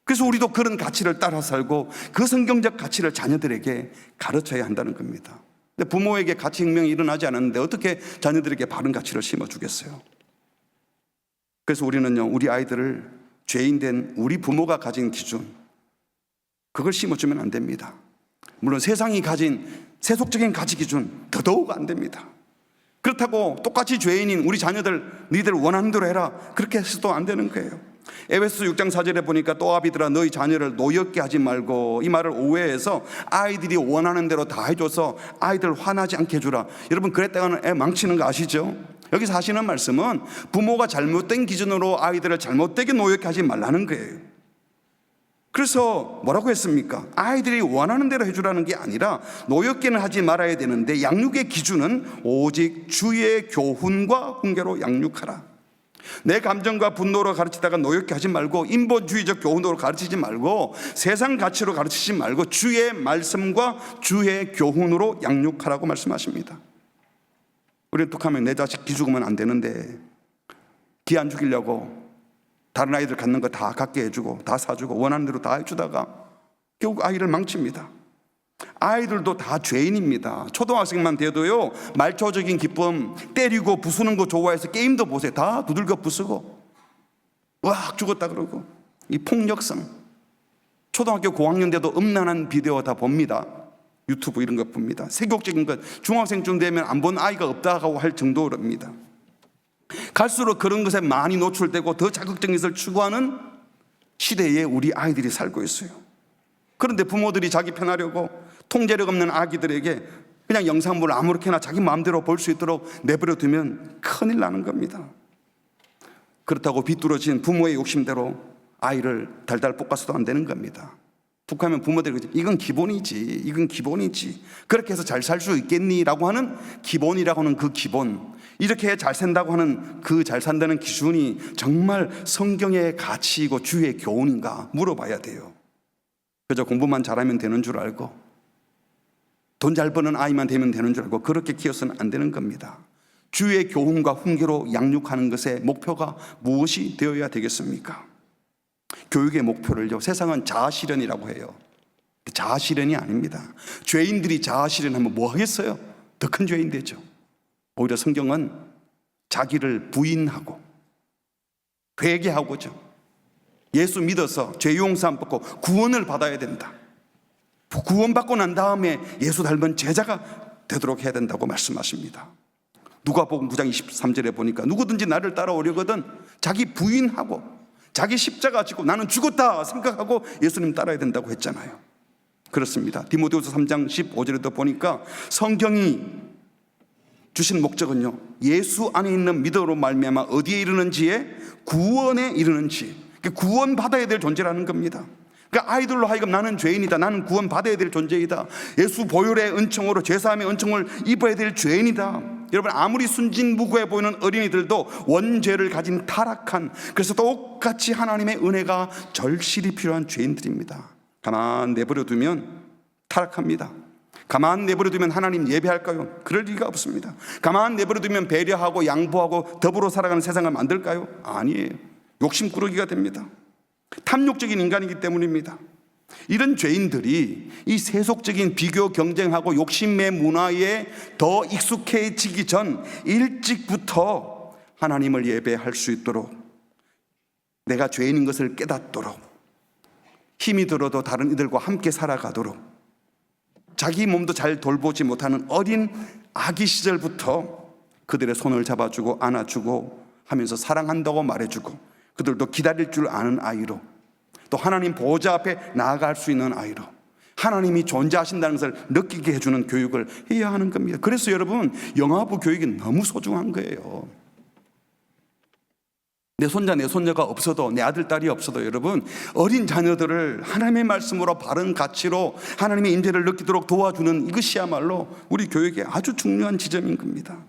그래서 우리도 그런 가치를 따라 살고 그 성경적 가치를 자녀들에게 가르쳐야 한다는 겁니다. 근데 부모에게 가치 혁명이 일어나지 않았는데 어떻게 자녀들에게 바른 가치를 심어주겠어요? 그래서 우리는요, 우리 아이들을 죄인된 우리 부모가 가진 기준, 그걸 심어주면 안 됩니다. 물론 세상이 가진 세속적인 가치 기준 더더욱 안 됩니다. 그렇다고 똑같이 죄인인 우리 자녀들 너희들 원하는 대로 해라, 그렇게 해서도 안 되는 거예요. 에베소 6장 4절에 보니까 또 아비들아 너희 자녀를 노엽게 하지 말고, 이 말을 오해해서 아이들이 원하는 대로 다 해줘서 아이들 화나지 않게 해주라. 여러분, 그랬다가는 애 망치는 거 아시죠? 여기서 하시는 말씀은 부모가 잘못된 기준으로 아이들을 잘못되게 노엽게 하지 말라는 거예요. 그래서 뭐라고 했습니까? 아이들이 원하는 대로 해주라는 게 아니라 노엽게는 하지 말아야 되는데, 양육의 기준은 오직 주의 교훈과 훈계로 양육하라. 내 감정과 분노로 가르치다가 노엽게 하지 말고, 인본주의적 교훈으로 가르치지 말고, 세상 가치로 가르치지 말고 주의 말씀과 주의 교훈으로 양육하라고 말씀하십니다. 우리는 툭하면 내 자식 기 죽으면 안 되는데 기 안 죽이려고 다른 아이들 갖는 거 다 갖게 해주고 다 사주고 원하는 대로 다 해주다가 결국 아이를 망칩니다. 아이들도 다 죄인입니다. 초등학생만 돼도요, 말초적인 기쁨, 때리고 부수는 거 좋아해서 게임도 보세요. 다 두들겨 부수고 으악 죽었다 그러고, 이 폭력성. 초등학교 고학년 돼도 음란한 비디오 다 봅니다. 유튜브 이런 거 봅니다. 세속적인 것, 중학생쯤 되면 안 본 아이가 없다고 할 정도입니다. 갈수록 그런 것에 많이 노출되고 더 자극적인 것을 추구하는 시대에 우리 아이들이 살고 있어요. 그런데 부모들이 자기 편하려고 통제력 없는 아기들에게 그냥 영상물을 아무렇게나 자기 마음대로 볼 수 있도록 내버려 두면 큰일 나는 겁니다. 그렇다고 비뚤어진 부모의 욕심대로 아이를 달달 볶아서도 안 되는 겁니다. 북하면 부모들이 이건 기본이지, 이건 기본이지, 그렇게 해서 잘 살 수 있겠니? 라고 하는 기본이라고 하는 그 기본, 이렇게 해야 잘 산다고 하는 그 잘 산다는 기준이 정말 성경의 가치이고 주의 교훈인가 물어봐야 돼요. 그저 공부만 잘하면 되는 줄 알고 돈 잘 버는 아이만 되면 되는 줄 알고 그렇게 키워서는 안 되는 겁니다. 주의 교훈과 훈계로 양육하는 것의 목표가 무엇이 되어야 되겠습니까? 교육의 목표를요, 세상은 자아실현이라고 해요. 자아실현이 아닙니다. 죄인들이 자아실현하면 뭐 하겠어요? 더 큰 죄인 되죠. 오히려 성경은 자기를 부인하고 회개하고죠, 예수 믿어서 죄 용서함 받고 구원을 받아야 된다. 구원받고 난 다음에 예수 닮은 제자가 되도록 해야 된다고 말씀하십니다. 누가복음 9장 23절에 보니까 누구든지 나를 따라오려거든 자기 부인하고 자기 십자가 지고 나는 죽었다 생각하고 예수님 따라야 된다고 했잖아요. 그렇습니다. 디모데후서 3장 15절에도 보니까 성경이 주신 목적은요, 예수 안에 있는 믿음으로 말미암아 어디에 이르는지에 구원에 이르는지, 구원 받아야 될 존재라는 겁니다. 그러니까 아이들로 하여금 나는 죄인이다, 나는 구원 받아야 될 존재이다, 예수 보혈의 은총으로 죄사함의 은총을 입어야 될 죄인이다. 여러분, 아무리 순진무구해 보이는 어린이들도 원죄를 가진 타락한, 그래서 똑같이 하나님의 은혜가 절실히 필요한 죄인들입니다. 가만 내버려 두면 타락합니다. 가만 내버려 두면 하나님 예배할까요? 그럴 리가 없습니다. 가만 내버려 두면 배려하고 양보하고 더불어 살아가는 세상을 만들까요? 아니에요. 욕심꾸러기가 됩니다. 탐욕적인 인간이기 때문입니다. 이런 죄인들이 이 세속적인 비교 경쟁하고 욕심의 문화에 더 익숙해지기 전 일찍부터 하나님을 예배할 수 있도록, 내가 죄인인 것을 깨닫도록, 힘이 들어도 다른 이들과 함께 살아가도록, 자기 몸도 잘 돌보지 못하는 어린 아기 시절부터 그들의 손을 잡아주고 안아주고 하면서 사랑한다고 말해주고 그들도 기다릴 줄 아는 아이로 또 하나님 보호자 앞에 나아갈 수 있는 아이로, 하나님이 존재하신다는 것을 느끼게 해주는 교육을 해야 하는 겁니다. 그래서 여러분, 영아부 교육이 너무 소중한 거예요. 내 손자 내 손녀가 없어도, 내 아들 딸이 없어도 여러분, 어린 자녀들을 하나님의 말씀으로 바른 가치로 하나님의 임재를 느끼도록 도와주는 이것이야말로 우리 교육의 아주 중요한 지점인 겁니다.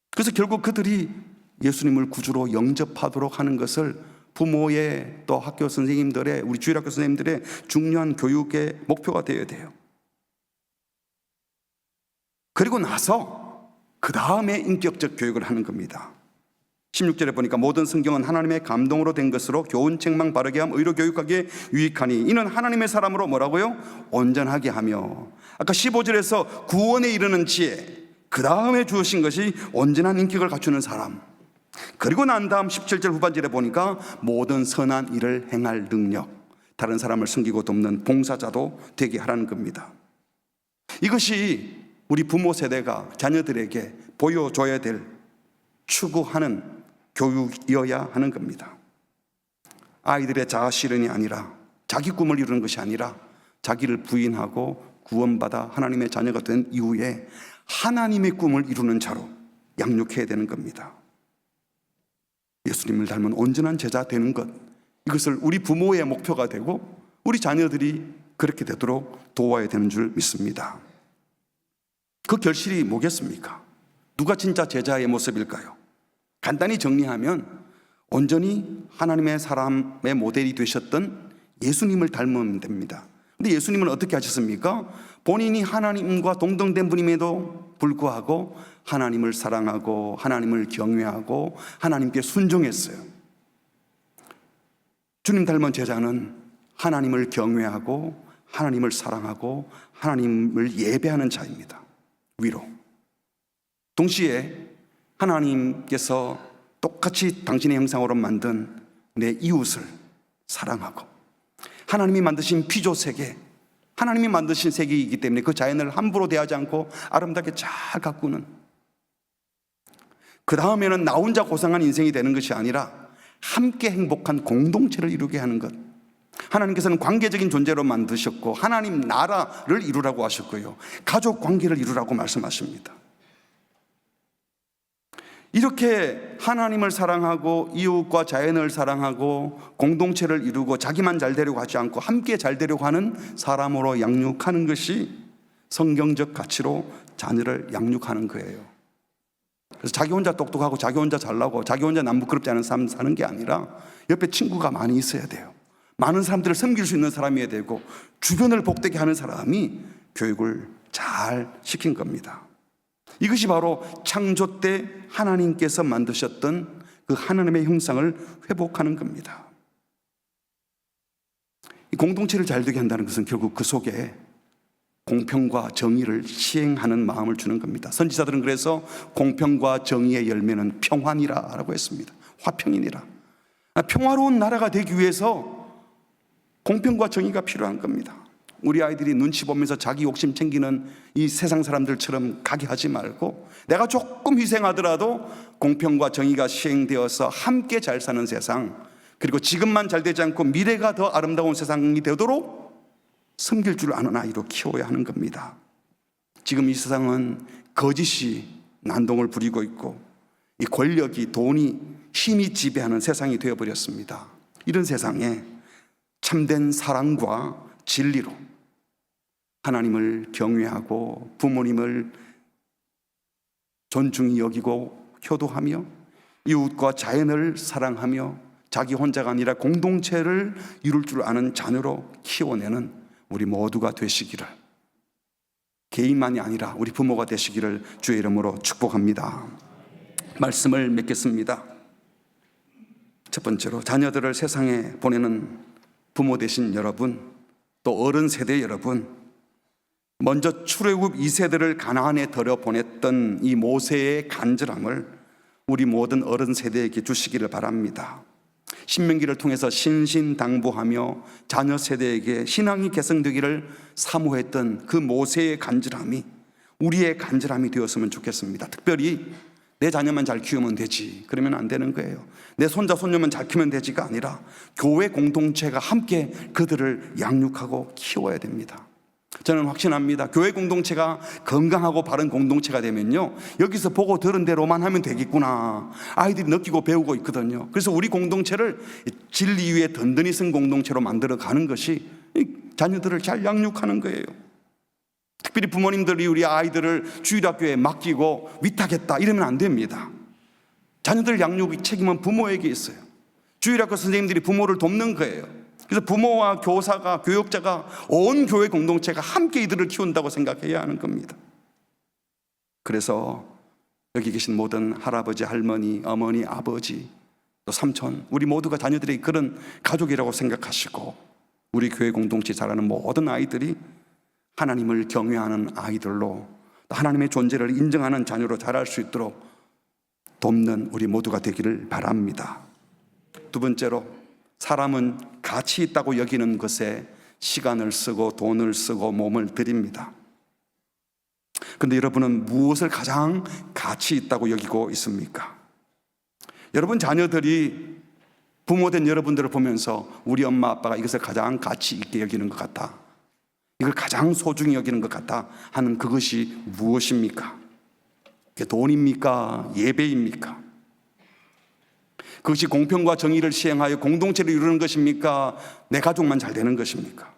그래서 결국 그들이 예수님을 구주로 영접하도록 하는 것을 부모의, 또 학교 선생님들의, 우리 주일학교 선생님들의 중요한 교육의 목표가 되어야 돼요. 그리고 나서 그 다음에 인격적 교육을 하는 겁니다. 16절에 보니까 모든 성경은 하나님의 감동으로 된 것으로 교훈, 책망, 바르게 함, 의로 교육하기에 유익하니 이는 하나님의 사람으로 뭐라고요? 온전하게 하며. 아까 15절에서 구원에 이르는 지혜, 그 다음에 주신 것이 온전한 인격을 갖추는 사람, 그리고 난 다음 17절 후반절에 보니까 모든 선한 일을 행할 능력, 다른 사람을 섬기고 돕는 봉사자도 되게 하라는 겁니다. 이것이 우리 부모 세대가 자녀들에게 보여줘야 될, 추구하는 교육이어야 하는 겁니다. 아이들의 자아 실현이 아니라, 자기 꿈을 이루는 것이 아니라 자기를 부인하고 구원받아 하나님의 자녀가 된 이후에 하나님의 꿈을 이루는 자로 양육해야 되는 겁니다. 예수님을 닮은 온전한 제자 되는 것, 이것을 우리 부모의 목표가 되고 우리 자녀들이 그렇게 되도록 도와야 되는 줄 믿습니다. 그 결실이 뭐겠습니까? 누가 진짜 제자의 모습일까요? 간단히 정리하면 온전히 하나님의 사람의 모델이 되셨던 예수님을 닮으면 됩니다. 근데 예수님은 어떻게 하셨습니까? 본인이 하나님과 동등된 분임에도 불구하고 하나님을 사랑하고 하나님을 경외하고 하나님께 순종했어요. 주님 닮은 제자는 하나님을 경외하고 하나님을 사랑하고 하나님을 예배하는 자입니다. 위로. 동시에 하나님께서 똑같이 당신의 형상으로 만든 내 이웃을 사랑하고, 하나님이 만드신 피조 세계, 하나님이 만드신 세계이기 때문에 그 자연을 함부로 대하지 않고 아름답게 잘 가꾸는, 그 다음에는 나 혼자 고상한 인생이 되는 것이 아니라 함께 행복한 공동체를 이루게 하는 것. 하나님께서는 관계적인 존재로 만드셨고 하나님 나라를 이루라고 하셨고요, 가족 관계를 이루라고 말씀하십니다. 이렇게 하나님을 사랑하고 이웃과 자연을 사랑하고 공동체를 이루고 자기만 잘 되려고 하지 않고 함께 잘 되려고 하는 사람으로 양육하는 것이 성경적 가치로 자녀를 양육하는 거예요. 그래서 자기 혼자 똑똑하고 자기 혼자 잘나고 자기 혼자 남 부끄럽지 않은 삶 사는 게 아니라 옆에 친구가 많이 있어야 돼요. 많은 사람들을 섬길 수 있는 사람이어야 되고 주변을 복되게 하는 사람이 교육을 잘 시킨 겁니다. 이것이 바로 창조 때 하나님께서 만드셨던 그 하나님의 형상을 회복하는 겁니다. 이 공동체를 잘 되게 한다는 것은 결국 그 속에 공평과 정의를 시행하는 마음을 주는 겁니다. 선지자들은 그래서 공평과 정의의 열매는 평환이라고 했습니다. 화평이니라. 평화로운 나라가 되기 위해서 공평과 정의가 필요한 겁니다. 우리 아이들이 눈치 보면서 자기 욕심 챙기는 이 세상 사람들처럼 가게 하지 말고, 내가 조금 희생하더라도 공평과 정의가 시행되어서 함께 잘 사는 세상, 그리고 지금만 잘 되지 않고 미래가 더 아름다운 세상이 되도록 섬길 줄 아는 아이로 키워야 하는 겁니다. 지금 이 세상은 거짓이 난동을 부리고 있고 이 권력이, 돈이, 힘이 지배하는 세상이 되어버렸습니다. 이런 세상에 참된 사랑과 진리로 하나님을 경외하고 부모님을 존중히 여기고 효도하며 이웃과 자연을 사랑하며 자기 혼자가 아니라 공동체를 이룰 줄 아는 자녀로 키워내는 우리 모두가 되시기를, 개인만이 아니라 우리 부모가 되시기를 주의 이름으로 축복합니다. 말씀을 맺겠습니다. 첫 번째로, 자녀들을 세상에 보내는 부모 되신 여러분, 또 어른 세대 여러분, 먼저 출애굽 2세대를 가나안에 들여 보냈던 이 모세의 간절함을 우리 모든 어른 세대에게 주시기를 바랍니다. 신명기를 통해서 신신당부하며 자녀 세대에게 신앙이 개성되기를 사모했던 그 모세의 간절함이 우리의 간절함이 되었으면 좋겠습니다. 특별히 내 자녀만 잘 키우면 되지, 그러면 안 되는 거예요. 내 손자 손녀만 잘 키우면 되지가 아니라 교회 공동체가 함께 그들을 양육하고 키워야 됩니다. 저는 확신합니다. 교회 공동체가 건강하고 바른 공동체가 되면요, 여기서 보고 들은 대로만 하면 되겠구나, 아이들이 느끼고 배우고 있거든요. 그래서 우리 공동체를 진리 위에 든든히 쓴 공동체로 만들어 가는 것이 자녀들을 잘 양육하는 거예요. 특별히 부모님들이 우리 아이들을 주일학교에 맡기고 위탁했다 이러면 안 됩니다. 자녀들 양육 책임은 부모에게 있어요. 주일학교 선생님들이 부모를 돕는 거예요. 그래서 부모와 교사가, 교육자가, 온 교회 공동체가 함께 이들을 키운다고 생각해야 하는 겁니다. 그래서 여기 계신 모든 할아버지, 할머니, 어머니, 아버지, 또 삼촌, 우리 모두가 자녀들이 그런 가족이라고 생각하시고, 우리 교회 공동체 자라는 모든 아이들이 하나님을 경외하는 아이들로, 하나님의 존재를 인정하는 자녀로 자랄 수 있도록 돕는 우리 모두가 되기를 바랍니다. 두 번째로, 사람은 가치 있다고 여기는 것에 시간을 쓰고 돈을 쓰고 몸을 들입니다. 그런데 여러분은 무엇을 가장 가치 있다고 여기고 있습니까? 여러분 자녀들이 부모된 여러분들을 보면서 우리 엄마 아빠가 이것을 가장 가치 있게 여기는 것 같다, 이걸 가장 소중히 여기는 것 같다 하는 그것이 무엇입니까? 그게 돈입니까? 예배입니까? 그것이 공평과 정의를 시행하여 공동체를 이루는 것입니까? 내 가족만 잘 되는 것입니까?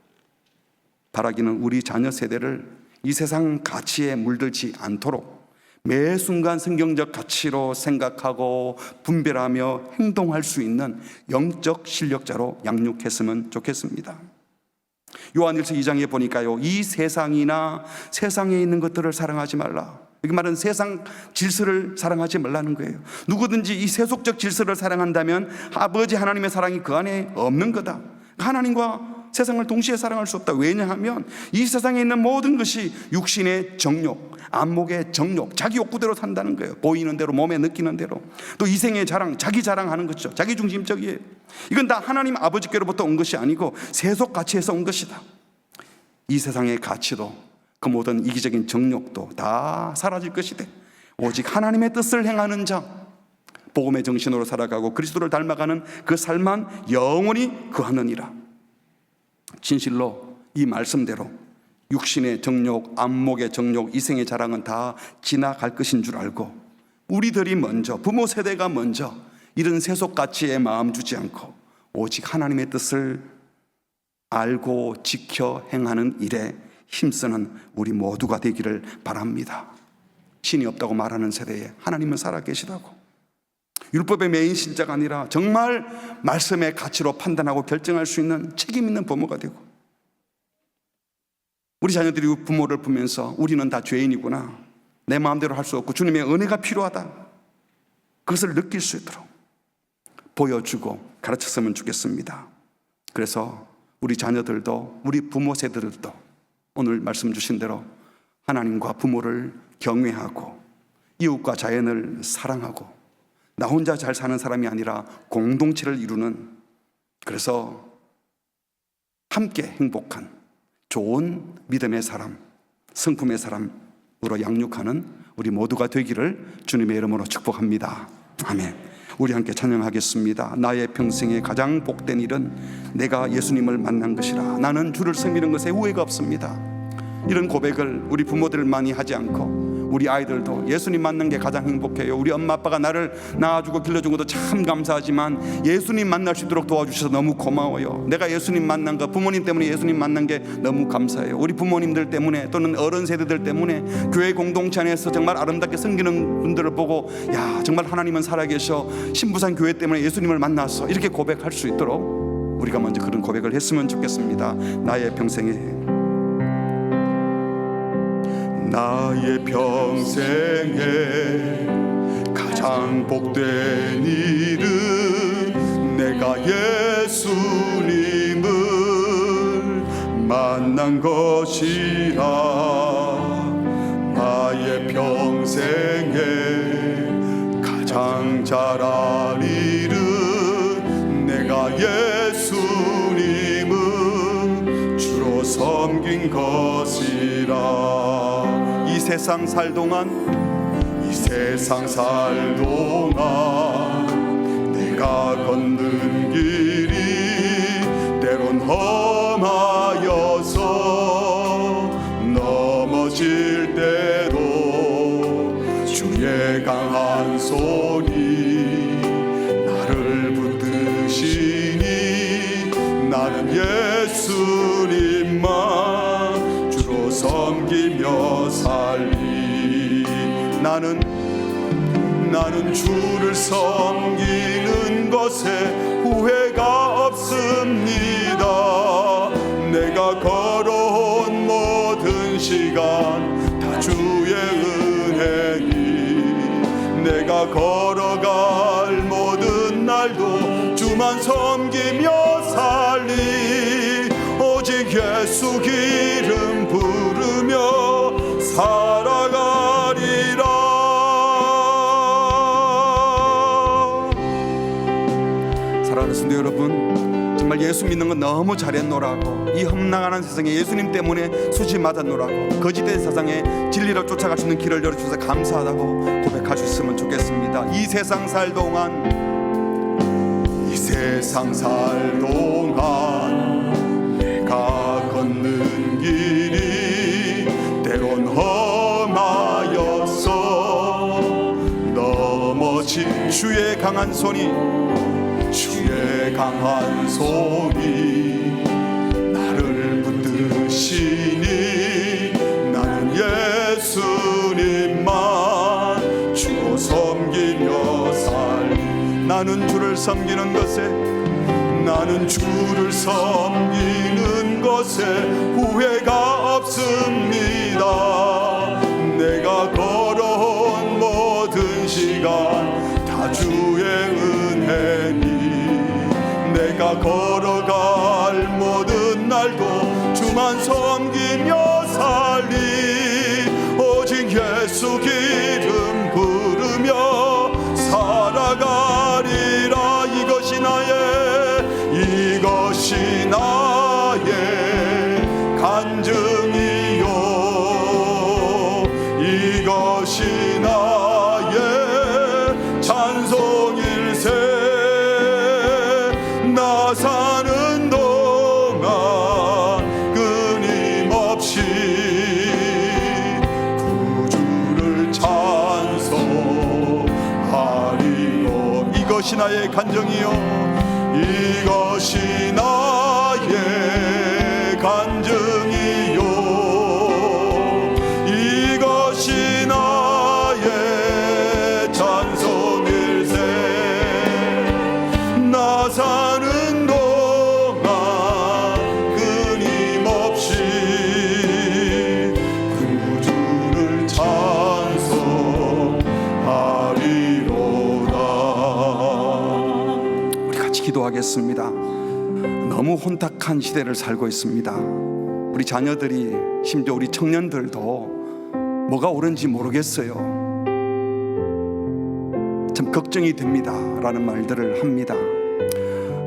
바라기는 우리 자녀 세대를 이 세상 가치에 물들지 않도록 매 순간 성경적 가치로 생각하고 분별하며 행동할 수 있는 영적 실력자로 양육했으면 좋겠습니다. 요한일서 2장에 보니까요, 이 세상이나 세상에 있는 것들을 사랑하지 말라, 여기 말은 세상 질서를 사랑하지 말라는 거예요. 누구든지 이 세속적 질서를 사랑한다면 아버지 하나님의 사랑이 그 안에 없는 거다. 하나님과 세상을 동시에 사랑할 수 없다. 왜냐하면 이 세상에 있는 모든 것이 육신의 정욕, 안목의 정욕, 자기 욕구대로 산다는 거예요. 보이는 대로, 몸에 느끼는 대로. 또 이생의 자랑, 자기 자랑하는 거죠. 자기 중심적이에요. 이건 다 하나님 아버지께로부터 온 것이 아니고 세속 가치에서 온 것이다. 이 세상의 가치도 그 모든 이기적인 정욕도 다 사라질 것이되 오직 하나님의 뜻을 행하는 자, 복음의 정신으로 살아가고 그리스도를 닮아가는 그 삶만 영원히 거하느니라. 진실로 이 말씀대로 육신의 정욕, 안목의 정욕, 이생의 자랑은 다 지나갈 것인 줄 알고 우리들이 먼저, 부모 세대가 먼저 이런 세속 가치에 마음 주지 않고 오직 하나님의 뜻을 알고 지켜 행하는 일에 힘쓰는 우리 모두가 되기를 바랍니다. 신이 없다고 말하는 세대에 하나님은 살아계시다고, 율법의 메인 신자가 아니라 정말 말씀의 가치로 판단하고 결정할 수 있는 책임 있는 부모가 되고, 우리 자녀들이 부모를 보면서 우리는 다 죄인이구나, 내 마음대로 할 수 없고 주님의 은혜가 필요하다, 그것을 느낄 수 있도록 보여주고 가르쳤으면 좋겠습니다. 그래서 우리 자녀들도, 우리 부모 세대들도 오늘 말씀 주신 대로 하나님과 부모를 경외하고 이웃과 자연을 사랑하고 나 혼자 잘 사는 사람이 아니라 공동체를 이루는, 그래서 함께 행복한 좋은 믿음의 사람, 성품의 사람으로 양육하는 우리 모두가 되기를 주님의 이름으로 축복합니다. 아멘. 우리 함께 찬양하겠습니다. 나의 평생에 가장 복된 일은 내가 예수님을 만난 것이라. 나는 주를 섬기는 것에 후회가 없습니다. 이런 고백을 우리 부모들 많이 하지 않고 우리 아이들도 예수님 만난 게 가장 행복해요. 우리 엄마 아빠가 나를 낳아주고 길러준 것도 참 감사하지만 예수님 만날 수 있도록 도와주셔서 너무 고마워요. 내가 예수님 만난 거, 부모님 때문에 예수님 만난 게 너무 감사해요. 우리 부모님들 때문에 또는 어른 세대들 때문에 교회 공동체 안에서 정말 아름답게 섬기는 분들을 보고 야, 정말 하나님은 살아계셔, 신부산 교회 때문에 예수님을 만났어, 이렇게 고백할 수 있도록 우리가 먼저 그런 고백을 했으면 좋겠습니다. 나의 평생에 가장 복된 일은 내가 예수님을 만난 것이라. 나의 평생에 가장 잘할 일은 내가 예수님을 주로 섬긴 것이라. 이 세상 살 동안 세상 살 동안 내가 걷는 길이 때론 험하여서 넘어질 때도 주의 강한 손이 나를 붙드시니 나는 예수님만 주로 섬기며 살리. 나는 주를 섬기는 것에 후회가 없습니다. 내가 걸어온 모든 시간 다 주의 은혜니 내가 걸어갈 모든 날도 주만 섬기며 살리. 오직 예수 기름 부르며 살아가리라. 사랑하는 성도 여러분, 정말 예수 믿는 건 너무 잘했노라고, 이 험난한 세상에 예수님 때문에 수치 맞았노라고, 거짓된 세상에 진리를 쫓아갈 수 있는 길을 열어주셔서 감사하다고 고백할 수 있으면 좋겠습니다. 이 세상 살 동안 내가 걷는 길이 때론 험하여서 넘어진 주의 강한 손이 나를 붙드시니 나는 예수님만 주로 섬기며 살리. 나는 주를 섬기는 것에 후회가 없습니다. 내가 걸어온 모든 시간 다 주의 은혜니 내가 걸어갈 모든 날도 주만 섬기며 살리. 오직 예수 기름 부르며 살아가리라. 이것이 나의 간증이요, 이것이 나의 찬송일세. 나 사는 동안 끊임없이 구주를 찬송하리로. 이것이 나의 간증이요, 이것이 나의 간증이요, 이것이 나의 찬송일세. 나 사는 동안 끊임없이 구주를 찬송하리로다. 우리 같이 기도하겠습니다. 너무 혼탁한 시대를 살고 있습니다. 우리 자녀들이, 심지어 우리 청년들도 뭐가 옳은지 모르겠어요. 참 걱정이 됩니다 라는 말들을 합니다.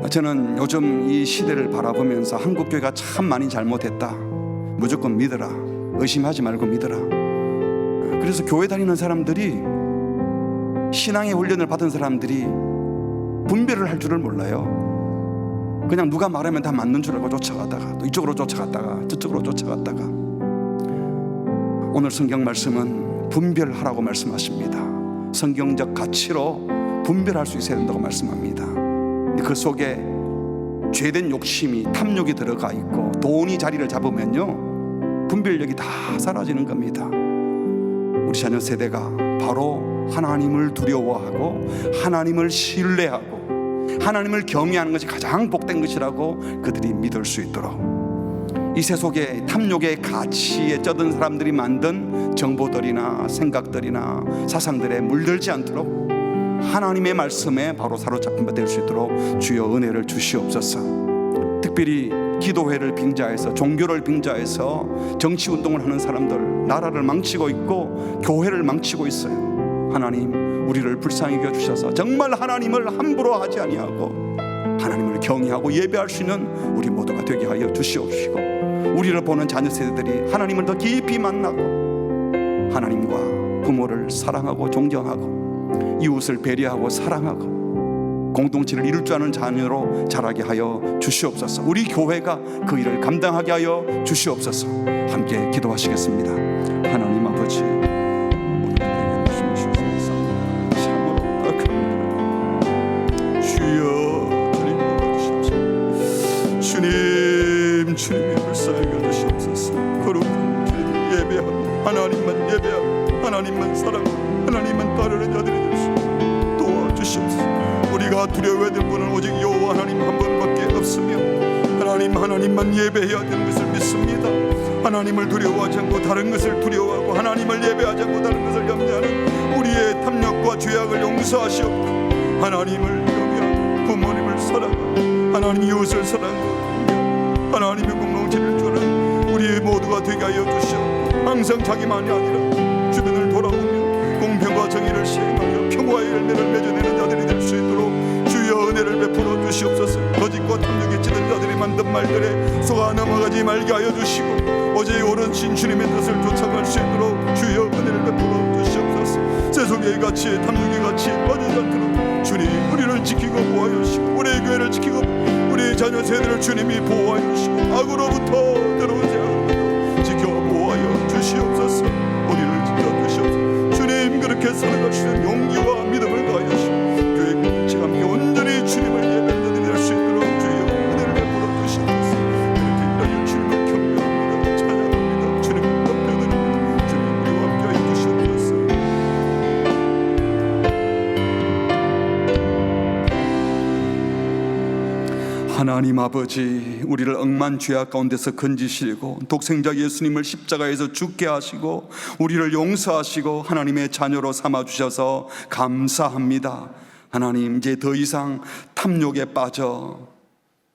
저는 요즘 이 시대를 바라보면서 한국교회가 참 많이 잘못했다, 무조건 믿어라, 의심하지 말고 믿어라. 그래서 교회 다니는 사람들이, 신앙의 훈련을 받은 사람들이 분별을 할 줄을 몰라요. 그냥 누가 말하면 다 맞는 줄 알고 쫓아가다가 또 이쪽으로 쫓아갔다가 저쪽으로 쫓아갔다가. 오늘 성경 말씀은 분별하라고 말씀하십니다. 성경적 가치로 분별할 수 있어야 된다고 말씀합니다. 그 속에 죄된 욕심이, 탐욕이 들어가 있고 돈이 자리를 잡으면요, 분별력이 다 사라지는 겁니다. 우리 자녀 세대가 바로 하나님을 두려워하고 하나님을 신뢰하고 하나님을 경외하는 것이 가장 복된 것이라고 그들이 믿을 수 있도록, 이 세속의 탐욕의 가치에 쩌든 사람들이 만든 정보들이나 생각들이나 사상들에 물들지 않도록 하나님의 말씀에 바로 사로잡힌 바 될 수 있도록 주여 은혜를 주시옵소서. 특별히 기도회를 빙자해서, 종교를 빙자해서 정치운동을 하는 사람들, 나라를 망치고 있고 교회를 망치고 있어요. 하나님, 우리를 불쌍히 여겨주셔서 정말 하나님을 함부로 하지 아니하고 하나님을 경외하고 예배할 수 있는 우리 모두가 되게 하여 주시옵시고, 우리를 보는 자녀 세대들이 하나님을 더 깊이 만나고 하나님과 부모를 사랑하고 존경하고 이웃을 배려하고 사랑하고 공동체를 이룰 줄 아는 자녀로 자라게 하여 주시옵소서. 우리 교회가 그 일을 감당하게 하여 주시옵소서. 함께 기도하시겠습니다. 하나님 아버지, 우리에게 말씀 주시옵소서. 참으로 악합니다. 주여, 주님 도와주시옵소서. 주님이 불쌍히 여주시옵소서. 거룩한 주님을 예배하고 하나님만 예배하고 하나님만 사랑하고 하나님만 따르는 자들이 되시옵소서. 도와주시옵소서. 우리가 두려워해야 될 분은 오직 여호와 하나님 한 분밖에 없으며 하나님만 예배해야 되는 것을 믿습니다. 하나님을 두려워하지 않고 다른 것을 두려워하고 하나님을 예배하지 않고 다른 것을 염려하는 우리의 탐욕과 죄악을 용서하시옵고 하나님을 여기하고 부모님을 사랑하고 하나님 이웃을 사랑하고 하나님의 공동체를 주는 우리 모두가 되게 하여 주시옵고 항상 자기만이 아니라 주변을 돌아보며 공평과 정의를 시행하여 평화의 열매를 맺어내는 자들이 될 수 있도록 주여 은혜를 베풀어 주시옵소서. 거짓과 탐욕에 찌든 자들이 만든 말들에 속아 넘어가지 말게 하여 주시고 오직 옳은 주님의 뜻을 쫓아갈 수 있도록 주여 은혜를 베풀어 주시옵소서. 세속의 가치, 탐욕의 가치 빠지지 않도록 주님 우리를 지키고 보호하여 주시고 우리의 교회를 지키고 우리 자녀 세대를 주님이 보호하여 주시고 악으로부터 들어오지 않도록 지켜 보호하여 주시옵소서. 우리를 지켜 주시옵소서. 주님 그렇게 살아갈 수 있는 용기와 믿음을 가하여 주시고 교회 공동체가 함께 온전히 주님을 예배드릴 수 있도록 주여 은혜를 베풀어 주시옵소서. 그렇게 일하여 주님을 경배합니다. 찬양합니다. 주님을 높여드립니다. 주님 우리와 함께하여 주시옵소서. 하나님 아버지, 우리를 억만 죄악 가운데서 건지시고 독생자 예수님을 십자가에서 죽게 하시고 우리를 용서하시고 하나님의 자녀로 삼아주셔서 감사합니다. 하나님, 이제 더 이상 탐욕에 빠져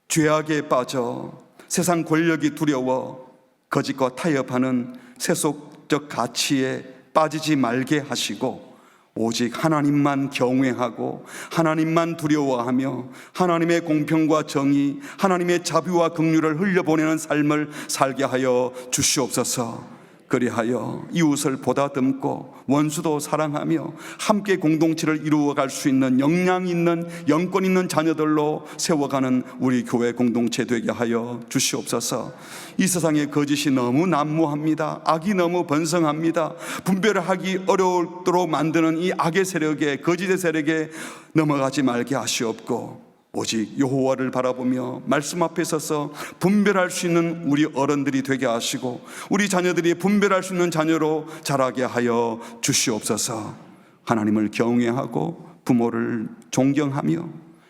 죄악에 빠져 세상 권력이 두려워 거짓과 타협하는 세속적 가치에 빠지지 말게 하시고 오직 하나님만 경외하고 하나님만 두려워하며 하나님의 공평과 정의, 하나님의 자비와 긍휼을 흘려보내는 삶을 살게 하여 주시옵소서. 그리하여 이웃을 보다듬고 원수도 사랑하며 함께 공동체를 이루어갈 수 있는 역량 있는 영권 있는 자녀들로 세워가는 우리 교회 공동체 되게 하여 주시옵소서. 이 세상에 거짓이 너무 난무합니다. 악이 너무 번성합니다. 분별을 하기 어려도록 만드는 이 악의 세력에, 거짓의 세력에 넘어가지 말게 하시옵고 오직 여호와를 바라보며 말씀 앞에 서서 분별할 수 있는 우리 어른들이 되게 하시고 우리 자녀들이 분별할 수 있는 자녀로 자라게 하여 주시옵소서. 하나님을 경외하고 부모를 존경하며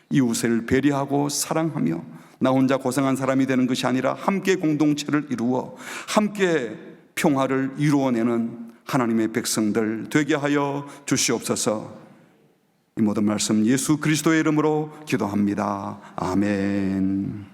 이웃을 배려하고 사랑하며 나 혼자 고생한 사람이 되는 것이 아니라 함께 공동체를 이루어 함께 평화를 이루어내는 하나님의 백성들 되게 하여 주시옵소서. 이 모든 말씀 예수 그리스도의 이름으로 기도합니다. 아멘.